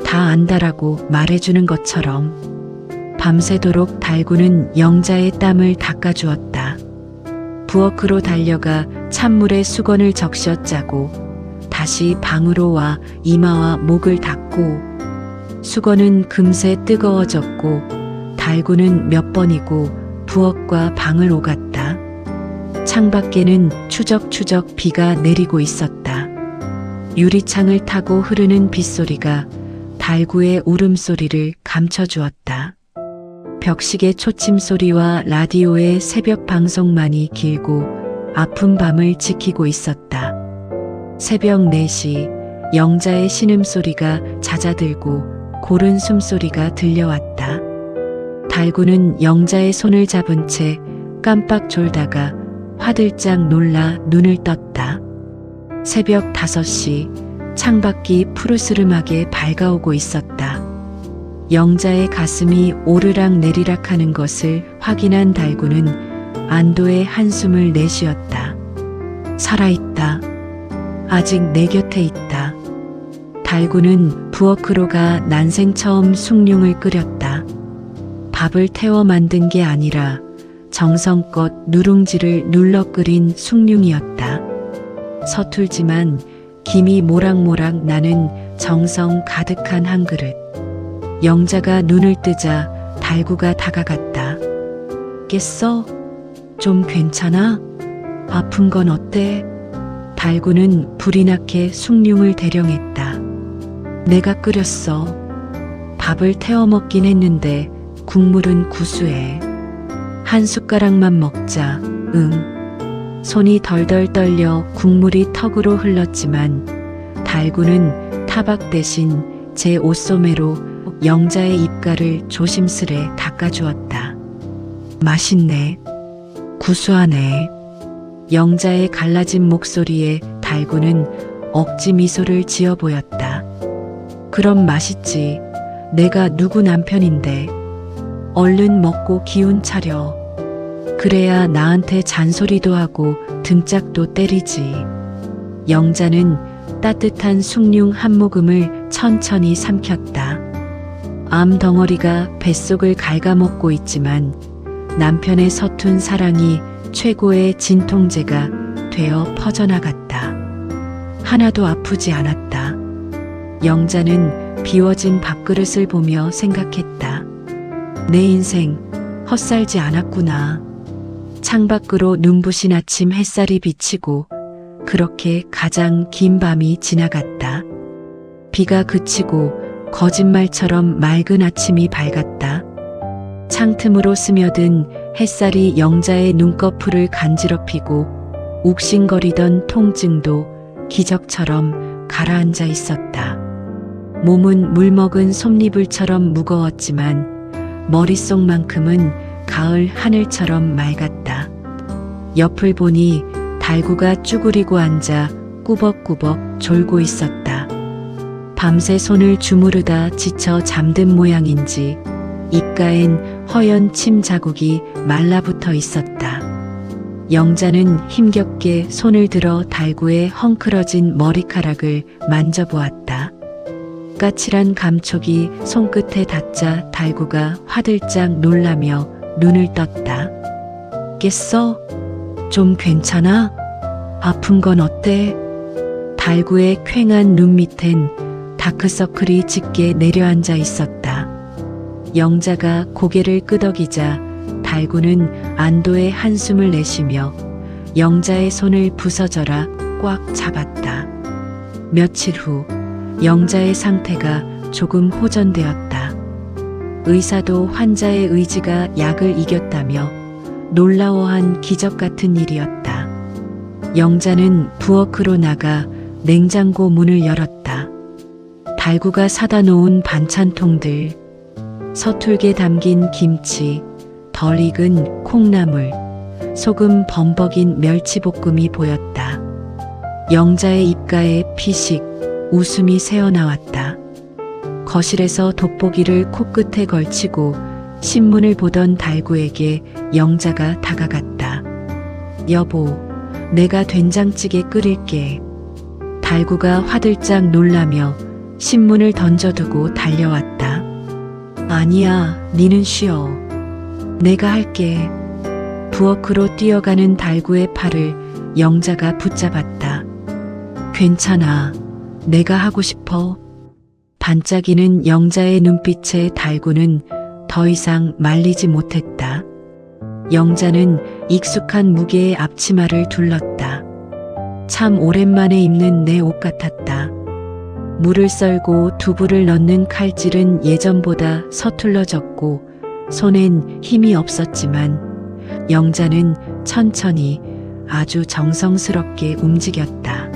다 안다라고 말해주는 것처럼 밤새도록 달구는 영자의 땀을 닦아주었다. 부엌으로 달려가 찬물에 수건을 적셔 짜고 다시 방으로 와 이마와 목을 닦고 수건은 금세 뜨거워졌고 달구는 몇 번이고 부엌과 방을 오갔다. 창밖에는 추적추적 비가 내리고 있었다. 유리창을 타고 흐르는 빗소리가 달구의 울음소리를 감춰주었다. 벽시계 초침소리와 라디오의 새벽 방송만이 길고 아픈 밤을 지키고 있었다. 새벽 4시 영자의 신음소리가 잦아들고 고른 숨소리가 들려왔다. 달구는 영자의 손을 잡은 채 깜빡 졸다가 화들짝 놀라 눈을 떴다. 새벽 5시 창밖이 푸르스름하게 밝아오고 있었다. 영자의 가슴이 오르락 내리락 하는 것을 확인한 달구는 안도의 한숨을 내쉬었다. 살아있다. 아직 내 곁에 있다. 달구는 부엌으로 가 난생 처음 숭늉을 끓였다. 밥을 태워 만든 게 아니라 정성껏 누룽지를 눌러 끓인 숭늉이었다. 서툴지만 김이 모락모락 나는 정성 가득한 한 그릇. 영자가 눈을 뜨자 달구가 다가갔다. 깼어? 좀 괜찮아? 아픈 건 어때? 달구는 불이 나게 숭늉을 대령했다. 내가 끓였어. 밥을 태워 먹긴 했는데 국물은 구수해. 한 숟가락만 먹자. 응. 손이 덜덜 떨려 국물이 턱으로 흘렀지만 달구는 타박 대신 제 옷소매로 영자의 입가를 조심스레 닦아주었다. 맛있네. 구수하네. 영자의 갈라진 목소리에 달구는 억지 미소를 지어 보였다. 그럼 맛있지. 내가 누구 남편인데. 얼른 먹고 기운 차려. 그래야 나한테 잔소리도 하고 등짝도 때리지. 영자는 따뜻한 숭늉 한 모금을 천천히 삼켰다. 암 덩어리가 뱃속을 갉아먹고 있지만 남편의 서툰 사랑이 최고의 진통제가 되어 퍼져나갔다. 하나도 아프지 않았다. 영자는 비워진 밥그릇을 보며 생각했다. 내 인생 헛살지 않았구나. 창밖으로 눈부신 아침 햇살이 비치고 그렇게 가장 긴 밤이 지나갔다. 비가 그치고 거짓말처럼 맑은 아침이 밝았다. 창틈으로 스며든 햇살이 영자의 눈꺼풀을 간지럽히고 욱신거리던 통증도 기적처럼 가라앉아 있었다. 몸은 물먹은 솜니불처럼 무거웠지만 머릿속만큼은 가을 하늘처럼 맑았다. 옆을 보니 달구가 쭈그리고 앉아 꾸벅꾸벅 졸고 있었다. 밤새 손을 주무르다 지쳐 잠든 모양인지 입가엔 허연 침 자국이 말라붙어 있었다. 영자는 힘겹게 손을 들어 달구의 헝클어진 머리카락을 만져보았다. 까칠한 감촉이 손끝에 닿자 달구가 화들짝 놀라며 눈을 떴다. 깼어? 좀 괜찮아? 아픈 건 어때? 달구의 퀭한 눈 밑엔 다크서클이 짙게 내려앉아 있었다. 영자가 고개를 끄덕이자 달구는 안도의 한숨을 내쉬며 영자의 손을 부서져라 꽉 잡았다. 며칠 후 영자의 상태가 조금 호전되었다. 의사도 환자의 의지가 약을 이겼다며 놀라워한 기적 같은 일이었다. 영자는 부엌으로 나가 냉장고 문을 열었다. 달구가 사다 놓은 반찬통들, 서툴게 담긴 김치, 덜 익은 콩나물, 소금 범벅인 멸치볶음이 보였다. 영자의 입가에 피식, 웃음이 새어나왔다. 거실에서 돋보기를 코끝에 걸치고 신문을 보던 달구에게 영자가 다가갔다. 여보, 내가 된장찌개 끓일게. 달구가 화들짝 놀라며 신문을 던져두고 달려왔다. 아니야, 니는 쉬어. 내가 할게. 부엌으로 뛰어가는 달구의 팔을 영자가 붙잡았다. 괜찮아. 내가 하고 싶어. 반짝이는 영자의 눈빛에 달구는 더 이상 말리지 못했다. 영자는 익숙한 무게의 앞치마를 둘렀다. 참 오랜만에 입는 내 옷 같았다. 물을 썰고 두부를 넣는 칼질은 예전보다 서툴러졌고 손엔 힘이 없었지만 영자는 천천히 아주 정성스럽게 움직였다.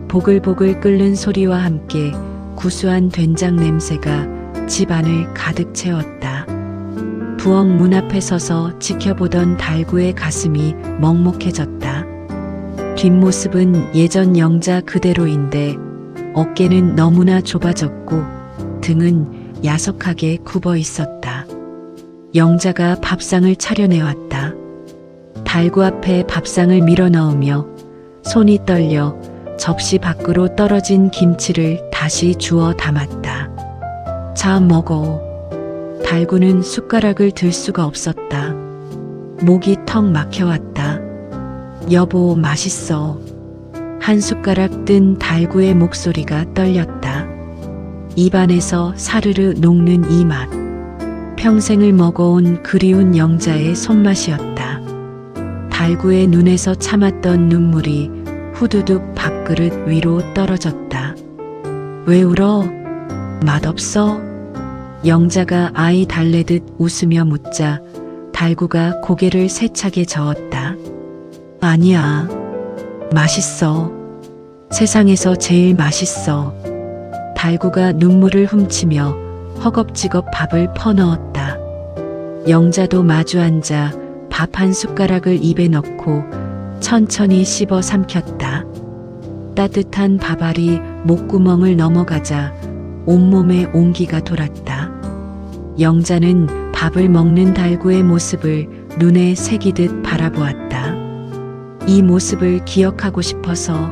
보글보글 끓는 소리와 함께 구수한 된장 냄새가 집 안을 가득 채웠다. 부엌 문 앞에 서서 지켜보던 달구의 가슴이 먹먹해졌다. 뒷모습은 예전 영자 그대로인데 어깨는 너무나 좁아졌고 등은 야속하게 굽어 있었다. 영자가 밥상을 차려내왔다. 달구 앞에 밥상을 밀어넣으며 손이 떨려 접시 밖으로 떨어진 김치를 다시 주워 담았다. 자, 먹어. 달구는 숟가락을 들 수가 없었다. 목이 턱 막혀왔다. 여보, 맛있어. 한 숟가락 뜬 달구의 목소리가 떨렸다. 입안에서 사르르 녹는 이 맛. 평생을 먹어온 그리운 영자의 손맛이었다. 달구의 눈에서 참았던 눈물이 후두둑 밥그릇 위로 떨어졌다. 왜 울어? 맛없어? 영자가 아이 달래듯 웃으며 묻자 달구가 고개를 세차게 저었다. 아니야. 맛있어. 세상에서 제일 맛있어. 달구가 눈물을 훔치며 허겁지겁 밥을 퍼넣었다. 영자도 마주 앉아 밥 한 숟가락을 입에 넣고 천천히 씹어 삼켰다. 따뜻한 밥알이 목구멍을 넘어가자 온몸에 온기가 돌았다. 영자는 밥을 먹는 달구의 모습을 눈에 새기듯 바라보았다. 이 모습을 기억하고 싶어서,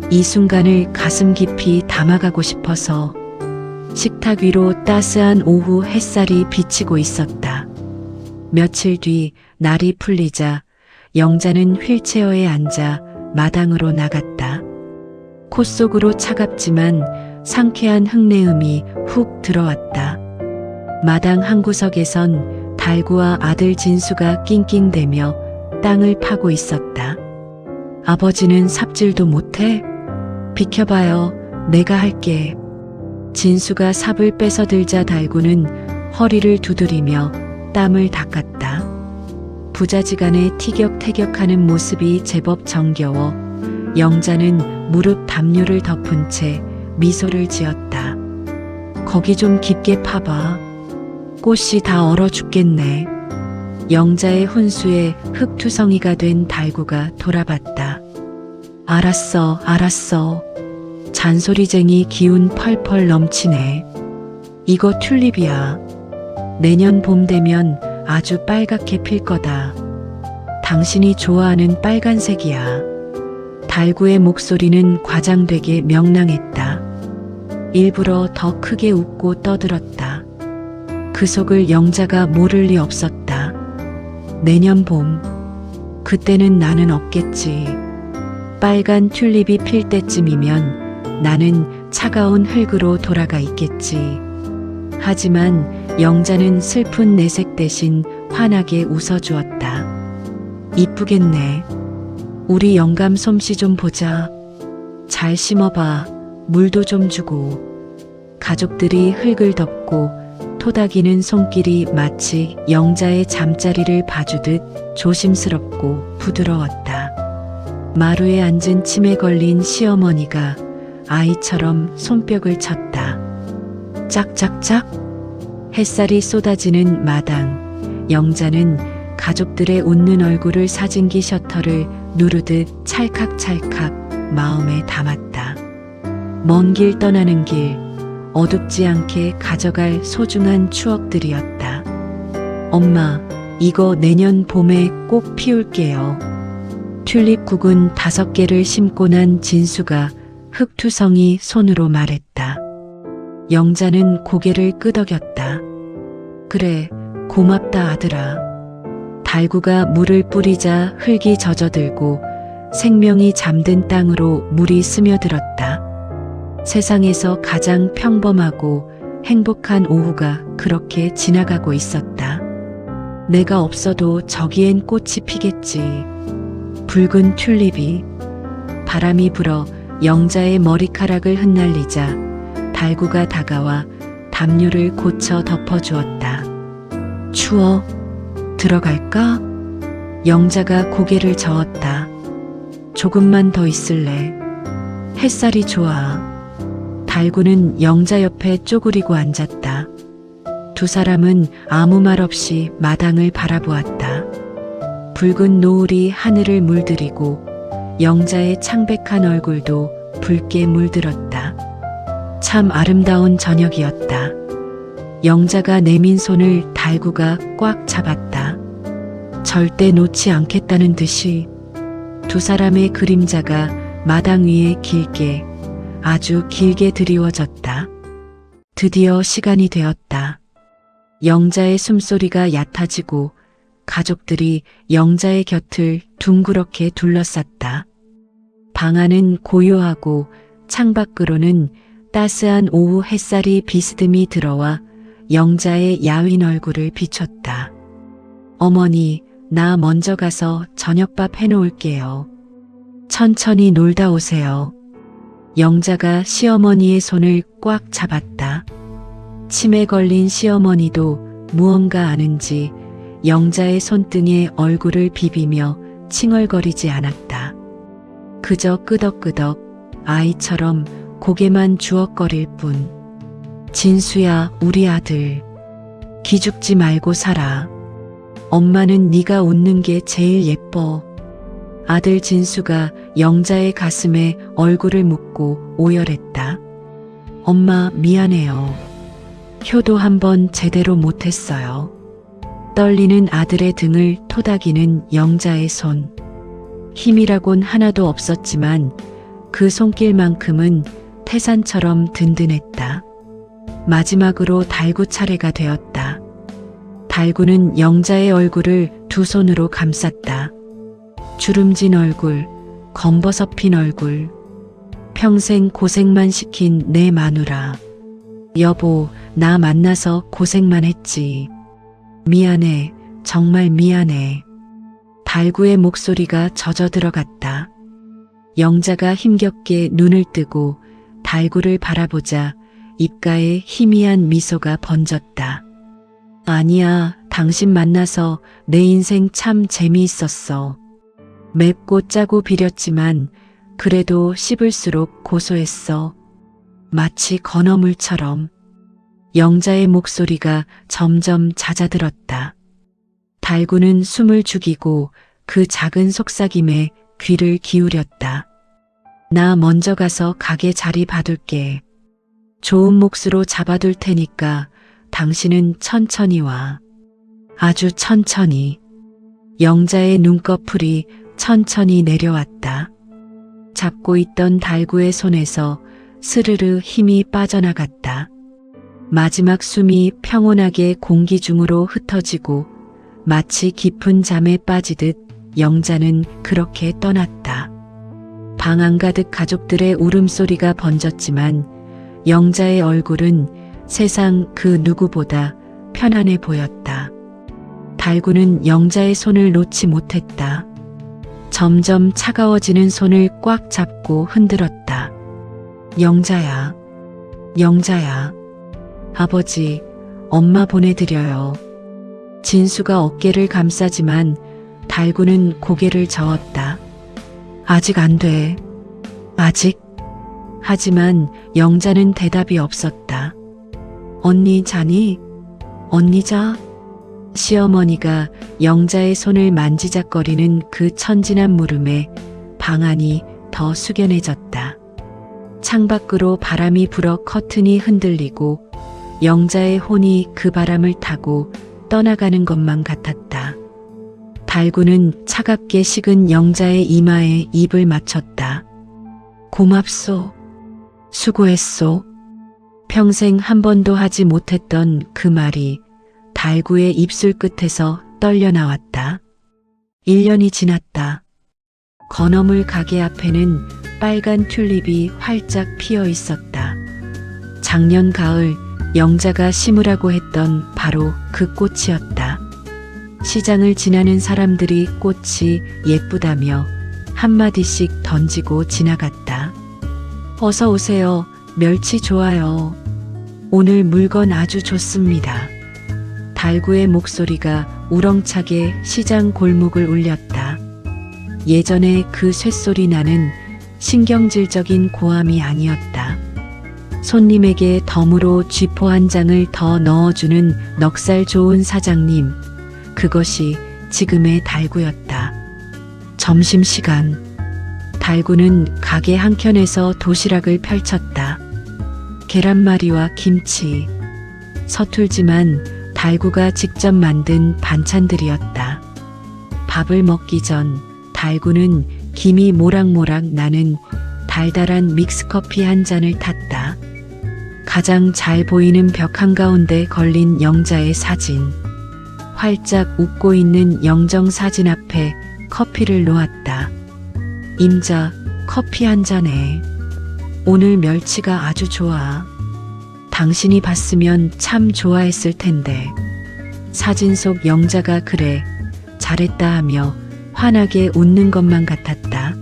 이 순간을 가슴 깊이 담아가고 싶어서. 식탁 위로 따스한 오후 햇살이 비치고 있었다. 며칠 뒤 날이 풀리자 영자는 휠체어에 앉아 마당으로 나갔다. 콧 속으로 차갑지만 상쾌한 흙내음이 훅 들어왔다. 마당 한 구석에선 달구와 아들 진수가 낑낑대며 땅을 파고 있었다. 아버지는 삽질도 못해? 비켜봐요. 내가 할게. 진수가 삽을 뺏어들자 달구는 허리를 두드리며 땀을 닦았다. 부자지간에 티격태격하는 모습이 제법 정겨워 영자는 무릎 담요를 덮은 채 미소를 지었다. 거기 좀 깊게 파봐. 꽃이 다 얼어 죽겠네. 영자의 훈수에 흙투성이가 된 달구가 돌아봤다. 알았어, 알았어. 잔소리쟁이 기운 펄펄 넘치네. 이거 튤립이야. 내년 봄 되면 아주 빨갛게 필 거다. 당신이 좋아하는 빨간색이야. 달구의 목소리는 과장되게 명랑했다. 일부러 더 크게 웃고 떠들었다. 그 속을 영자가 모를 리 없었다. 내년 봄. 그때는 나는 없겠지. 빨간 튤립이 필 때쯤이면 나는 차가운 흙으로 돌아가 있겠지. 하지만 영자는 슬픈 내색 대신 환하게 웃어주었다. 이쁘겠네. 우리 영감 솜씨 좀 보자. 잘 심어봐. 물도 좀 주고. 가족들이 흙을 덮고 토닥이는 손길이 마치 영자의 잠자리를 봐주듯 조심스럽고 부드러웠다. 마루에 앉은 침에 걸린 시어머니가 아이처럼 손뼉을 쳤다. 짝짝짝. 햇살이 쏟아지는 마당. 영자는 가족들의 웃는 얼굴을 사진기 셔터를 누르듯 찰칵찰칵 마음에 담았다. 먼 길 떠나는 길, 어둡지 않게 가져갈 소중한 추억들이었다. 엄마, 이거 내년 봄에 꼭 피울게요. 튤립국은 5개를 심고 난 진수가 흙투성이 손으로 말했다. 영자는 고개를 끄덕였다. 그래, 고맙다 아들아. 달구가 물을 뿌리자 흙이 젖어들고 생명이 잠든 땅으로 물이 스며들었다. 세상에서 가장 평범하고 행복한 오후가 그렇게 지나가고 있었다. 내가 없어도 저기엔 꽃이 피겠지. 붉은 튤립이. 바람이 불어 영자의 머리카락을 흩날리자 달구가 다가와 담요를 고쳐 덮어주었다. 추워. 들어갈까? 영자가 고개를 저었다. 조금만 더 있을래. 햇살이 좋아. 달구는 영자 옆에 쪼그리고 앉았다. 두 사람은 아무 말 없이 마당을 바라보았다. 붉은 노을이 하늘을 물들이고 영자의 창백한 얼굴도 붉게 물들었다. 참 아름다운 저녁이었다. 영자가 내민 손을 달구가 꽉 잡았다. 절대 놓지 않겠다는 듯이 두 사람의 그림자가 마당 위에 길게, 아주 길게 드리워졌다. 드디어 시간이 되었다. 영자의 숨소리가 얕아지고 가족들이 영자의 곁을 둥그렇게 둘러쌌다. 방 안은 고요하고 창밖으로는 따스한 오후 햇살이 비스듬히 들어와 영자의 야윈 얼굴을 비췄다. 어머니, 나 먼저 가서 저녁밥 해놓을게요. 천천히 놀다 오세요. 영자가 시어머니의 손을 꽉 잡았다. 침에 걸린 시어머니도 무언가 아는지 영자의 손등에 얼굴을 비비며 칭얼거리지 않았다. 그저 끄덕끄덕 아이처럼 고개만 주걱거릴 뿐. 진수야, 우리 아들. 기죽지 말고 살아. 엄마는 네가 웃는 게 제일 예뻐. 아들 진수가 영자의 가슴에 얼굴을 묻고 오열했다. 엄마, 미안해요. 효도 한번 제대로 못했어요. 떨리는 아들의 등을 토닥이는 영자의 손. 힘이라곤 하나도 없었지만 그 손길만큼은 태산처럼 든든했다. 마지막으로 달구 차례가 되었다. 달구는 영자의 얼굴을 두 손으로 감쌌다. 주름진 얼굴, 검버섯핀 얼굴. 평생 고생만 시킨 내 마누라. 여보, 나 만나서 고생만 했지. 미안해, 정말 미안해. 달구의 목소리가 젖어 들어갔다. 영자가 힘겹게 눈을 뜨고 달구를 바라보자 입가에 희미한 미소가 번졌다. 아니야, 당신 만나서 내 인생 참 재미있었어. 맵고 짜고 비렸지만 그래도 씹을수록 고소했어. 마치 건어물처럼. 영자의 목소리가 점점 잦아들었다. 달구는 숨을 죽이고 그 작은 속삭임에 귀를 기울였다. 나 먼저 가서 가게 자리 봐둘게. 좋은 몫으로 잡아둘 테니까 당신은 천천히 와. 아주 천천히. 영자의 눈꺼풀이 천천히 내려왔다. 잡고 있던 달구의 손에서 스르르 힘이 빠져나갔다. 마지막 숨이 평온하게 공기 중으로 흩어지고 마치 깊은 잠에 빠지듯 영자는 그렇게 떠났다. 방 안가득 가족들의 울음소리가 번졌지만 영자의 얼굴은 세상 그 누구보다 편안해 보였다. 달구는 영자의 손을 놓지 못했다. 점점 차가워지는 손을 꽉 잡고 흔들었다. 영자야, 영자야. 아버지, 엄마 보내드려요. 진수가 어깨를 감싸지만 달구는 고개를 저었다. 아직 안 돼. 아직. 하지만 영자는 대답이 없었다. 언니 자니? 언니 자? 시어머니가 영자의 손을 만지작거리는 그 천진한 물음에 방 안이 더 숙연해졌다. 창밖으로 바람이 불어 커튼이 흔들리고 영자의 혼이 그 바람을 타고 떠나가는 것만 같았다. 달구는 차갑게 식은 영자의 이마에 입을 맞췄다. 고맙소. 수고했소. 평생 한 번도 하지 못했던 그 말이 달구의 입술 끝에서 떨려 나왔다. 1년이 지났다. 건어물 가게 앞에는 빨간 튤립이 활짝 피어 있었다. 작년 가을 영자가 심으라고 했던 바로 그 꽃이었다. 시장을 지나는 사람들이 꽃이 예쁘다며 한마디씩 던지고 지나갔다. 어서 오세요. 멸치 좋아요. 오늘 물건 아주 좋습니다. 달구의 목소리가 우렁차게 시장 골목을 울렸다. 예전에 그 쇳소리 나는 신경질적인 고함이 아니었다. 손님에게 덤으로 쥐포 한 장을 더 넣어주는 넉살 좋은 사장님, 그것이 지금의 달구였다. 점심시간, 달구는 가게 한켠에서 도시락을 펼쳤다. 계란말이와 김치, 서툴지만 달구가 직접 만든 반찬들이었다. 밥을 먹기 전 달구는 김이 모락모락 나는 달달한 믹스커피 한 잔을 탔다. 가장 잘 보이는 벽 한가운데 걸린 영자의 사진. 활짝 웃고 있는 영정 사진 앞에 커피를 놓았다. 임자, 커피 한 잔에. 오늘 멸치가 아주 좋아. 당신이 봤으면 참 좋아했을 텐데. 사진 속 영자가 그래, 잘했다 하며 환하게 웃는 것만 같았다.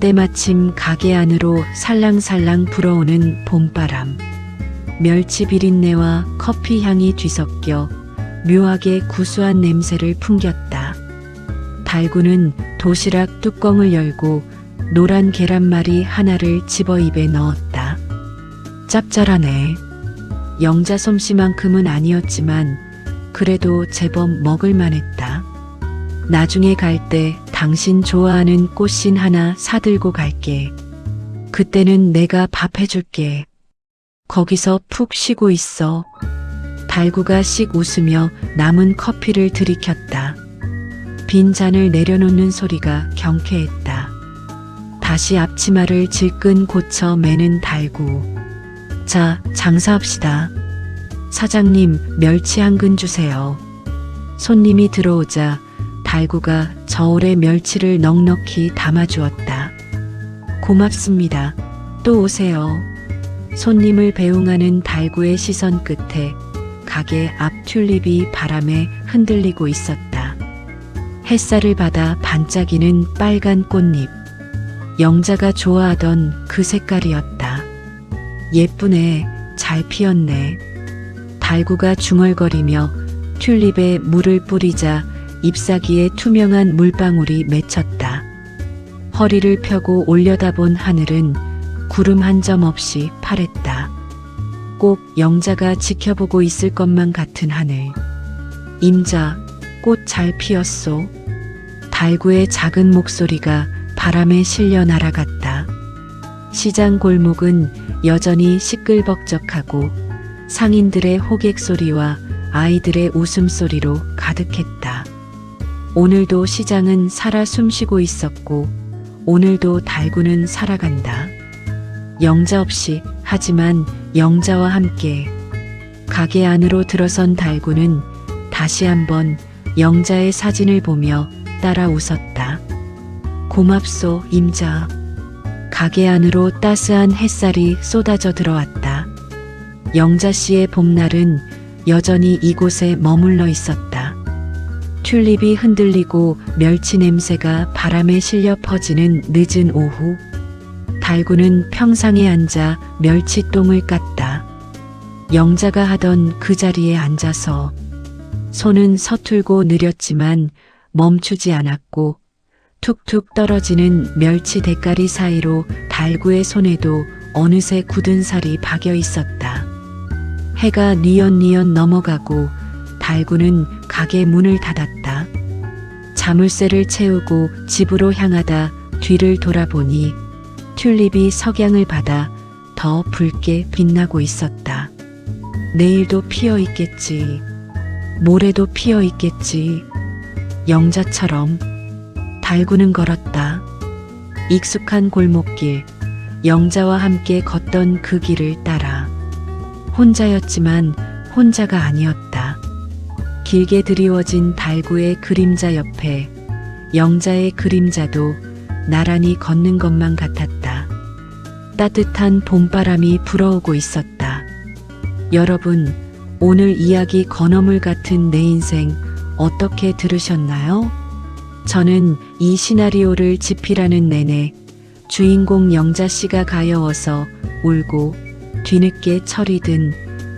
때마침 가게 안으로 살랑살랑 불어오는 봄바람. 멸치 비린내와 커피 향이 뒤섞여 묘하게 구수한 냄새를 풍겼다. 달구는 도시락 뚜껑을 열고 노란 계란말이 하나를 집어 입에 넣었다. 짭짤하네. 영자 솜씨만큼은 아니었지만 그래도 제법 먹을만했다. 나중에 갈 때 당신 좋아하는 꽃신 하나 사들고 갈게. 그때는 내가 밥 해줄게. 거기서 푹 쉬고 있어. 달구가 씩 웃으며 남은 커피를 들이켰다. 빈 잔을 내려놓는 소리가 경쾌했다. 다시 앞치마를 질끈 고쳐 매는 달구. 자, 장사합시다. 사장님, 멸치 한 근 주세요. 손님이 들어오자 달구가 저울에 멸치를 넉넉히 담아주었다. 고맙습니다. 또 오세요. 손님을 배웅하는 달구의 시선 끝에 가게 앞 튤립이 바람에 흔들리고 있었다. 햇살을 받아 반짝이는 빨간 꽃잎. 영자가 좋아하던 그 색깔이었다. 예쁘네, 잘 피었네. 달구가 중얼거리며 튤립에 물을 뿌리자 잎사귀에 투명한 물방울이 맺혔다. 허리를 펴고 올려다본 하늘은 구름 한 점 없이 파랬다. 꼭 영자가 지켜보고 있을 것만 같은 하늘. 임자, 꽃 잘 피었소. 달구의 작은 목소리가 바람에 실려 날아갔다. 시장 골목은 여전히 시끌벅적하고 상인들의 호객 소리와 아이들의 웃음소리로 가득했다. 오늘도 시장은 살아 숨쉬고 있었고 오늘도 달구는 살아간다. 영자 없이, 하지만 영자와 함께. 가게 안으로 들어선 달구는 다시 한번 영자의 사진을 보며 따라 웃었다. 고맙소, 임자. 가게 안으로 따스한 햇살이 쏟아져 들어왔다. 영자 씨의 봄날은 여전히 이곳에 머물러 있었다. 튤립이 흔들리고 멸치 냄새가 바람에 실려 퍼지는 늦은 오후. 달구는 평상에 앉아 멸치똥을 깠다. 영자가 하던 그 자리에 앉아서 손은 서툴고 느렸지만 멈추지 않았고 툭툭 떨어지는 멸치 대가리 사이로 달구의 손에도 어느새 굳은 살이 박여 있었다. 해가 뉘엿뉘엿 넘어가고 달구는 가게 문을 닫았다. 자물쇠를 채우고 집으로 향하다 뒤를 돌아보니 튤립이 석양을 받아 더 붉게 빛나고 있었다. 내일도 피어 있겠지. 모레도 피어 있겠지. 영자처럼. 달구는 걸었다. 익숙한 골목길, 영자와 함께 걷던 그 길을 따라. 혼자였지만 혼자가 아니었다. 길게 드리워진 달구의 그림자 옆에 영자의 그림자도 나란히 걷는 것만 같았다. 따뜻한 봄바람이 불어오고 있었다. 여러분, 오늘 이야기 건어물 같은 내 인생 어떻게 들으셨나요? 저는 이 시나리오를 집필하는 내내 주인공 영자 씨가 가여워서 울고 뒤늦게 철이 든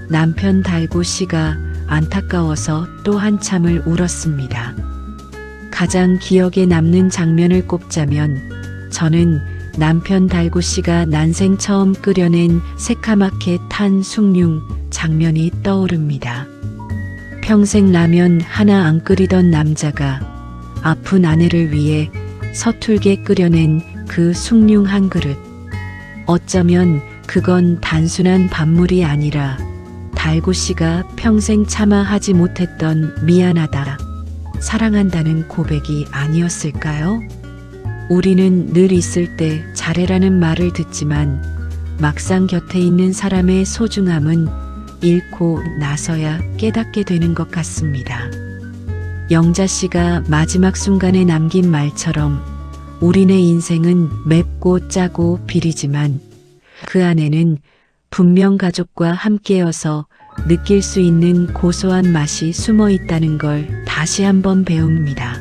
남편 달구 씨가 안타까워서 또 한참을 울었습니다. 가장 기억에 남는 장면을 꼽자면 저는 남편 달구 씨가 난생 처음 끓여낸 새카맣게 탄 숭늉 장면이 떠오릅니다. 평생 라면 하나 안 끓이던 남자가 아픈 아내를 위해 서툴게 끓여낸 그 숭늉 한 그릇. 어쩌면 그건 단순한 밥물이 아니라 달구 씨가 평생 참아 하지 못했던 미안하다, 사랑한다는 고백이 아니었을까요? 우리는 늘 있을 때 잘해라는 말을 듣지만 막상 곁에 있는 사람의 소중함은 잃고 나서야 깨닫게 되는 것 같습니다. 영자 씨가 마지막 순간에 남긴 말처럼 우리네 인생은 맵고 짜고 비리지만 그 안에는 분명 가족과 함께여서 느낄 수 있는 고소한 맛이 숨어 있다는 걸 다시 한번 배웁니다.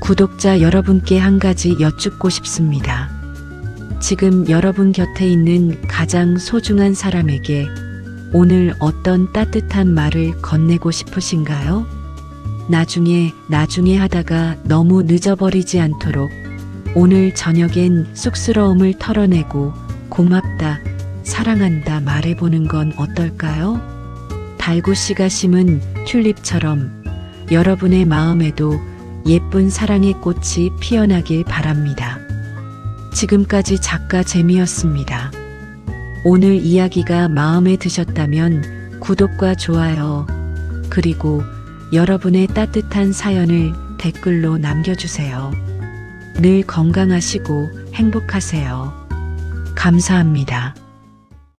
구독자 여러분께 한 가지 여쭙고 싶습니다. 지금 여러분 곁에 있는 가장 소중한 사람에게 오늘 어떤 따뜻한 말을 건네고 싶으신가요? 나중에 하다가 너무 늦어버리지 않도록 오늘 저녁엔 쑥스러움을 털어내고 고맙다, 사랑한다 말해보는 건 어떨까요? 달구 씨가 심은 튤립처럼 여러분의 마음에도 예쁜 사랑의 꽃이 피어나길 바랍니다. 지금까지 작가 재미였습니다. 오늘 이야기가 마음에 드셨다면 구독과 좋아요, 그리고 여러분의 따뜻한 사연을 댓글로 남겨주세요. 늘 건강하시고 행복하세요. 감사합니다.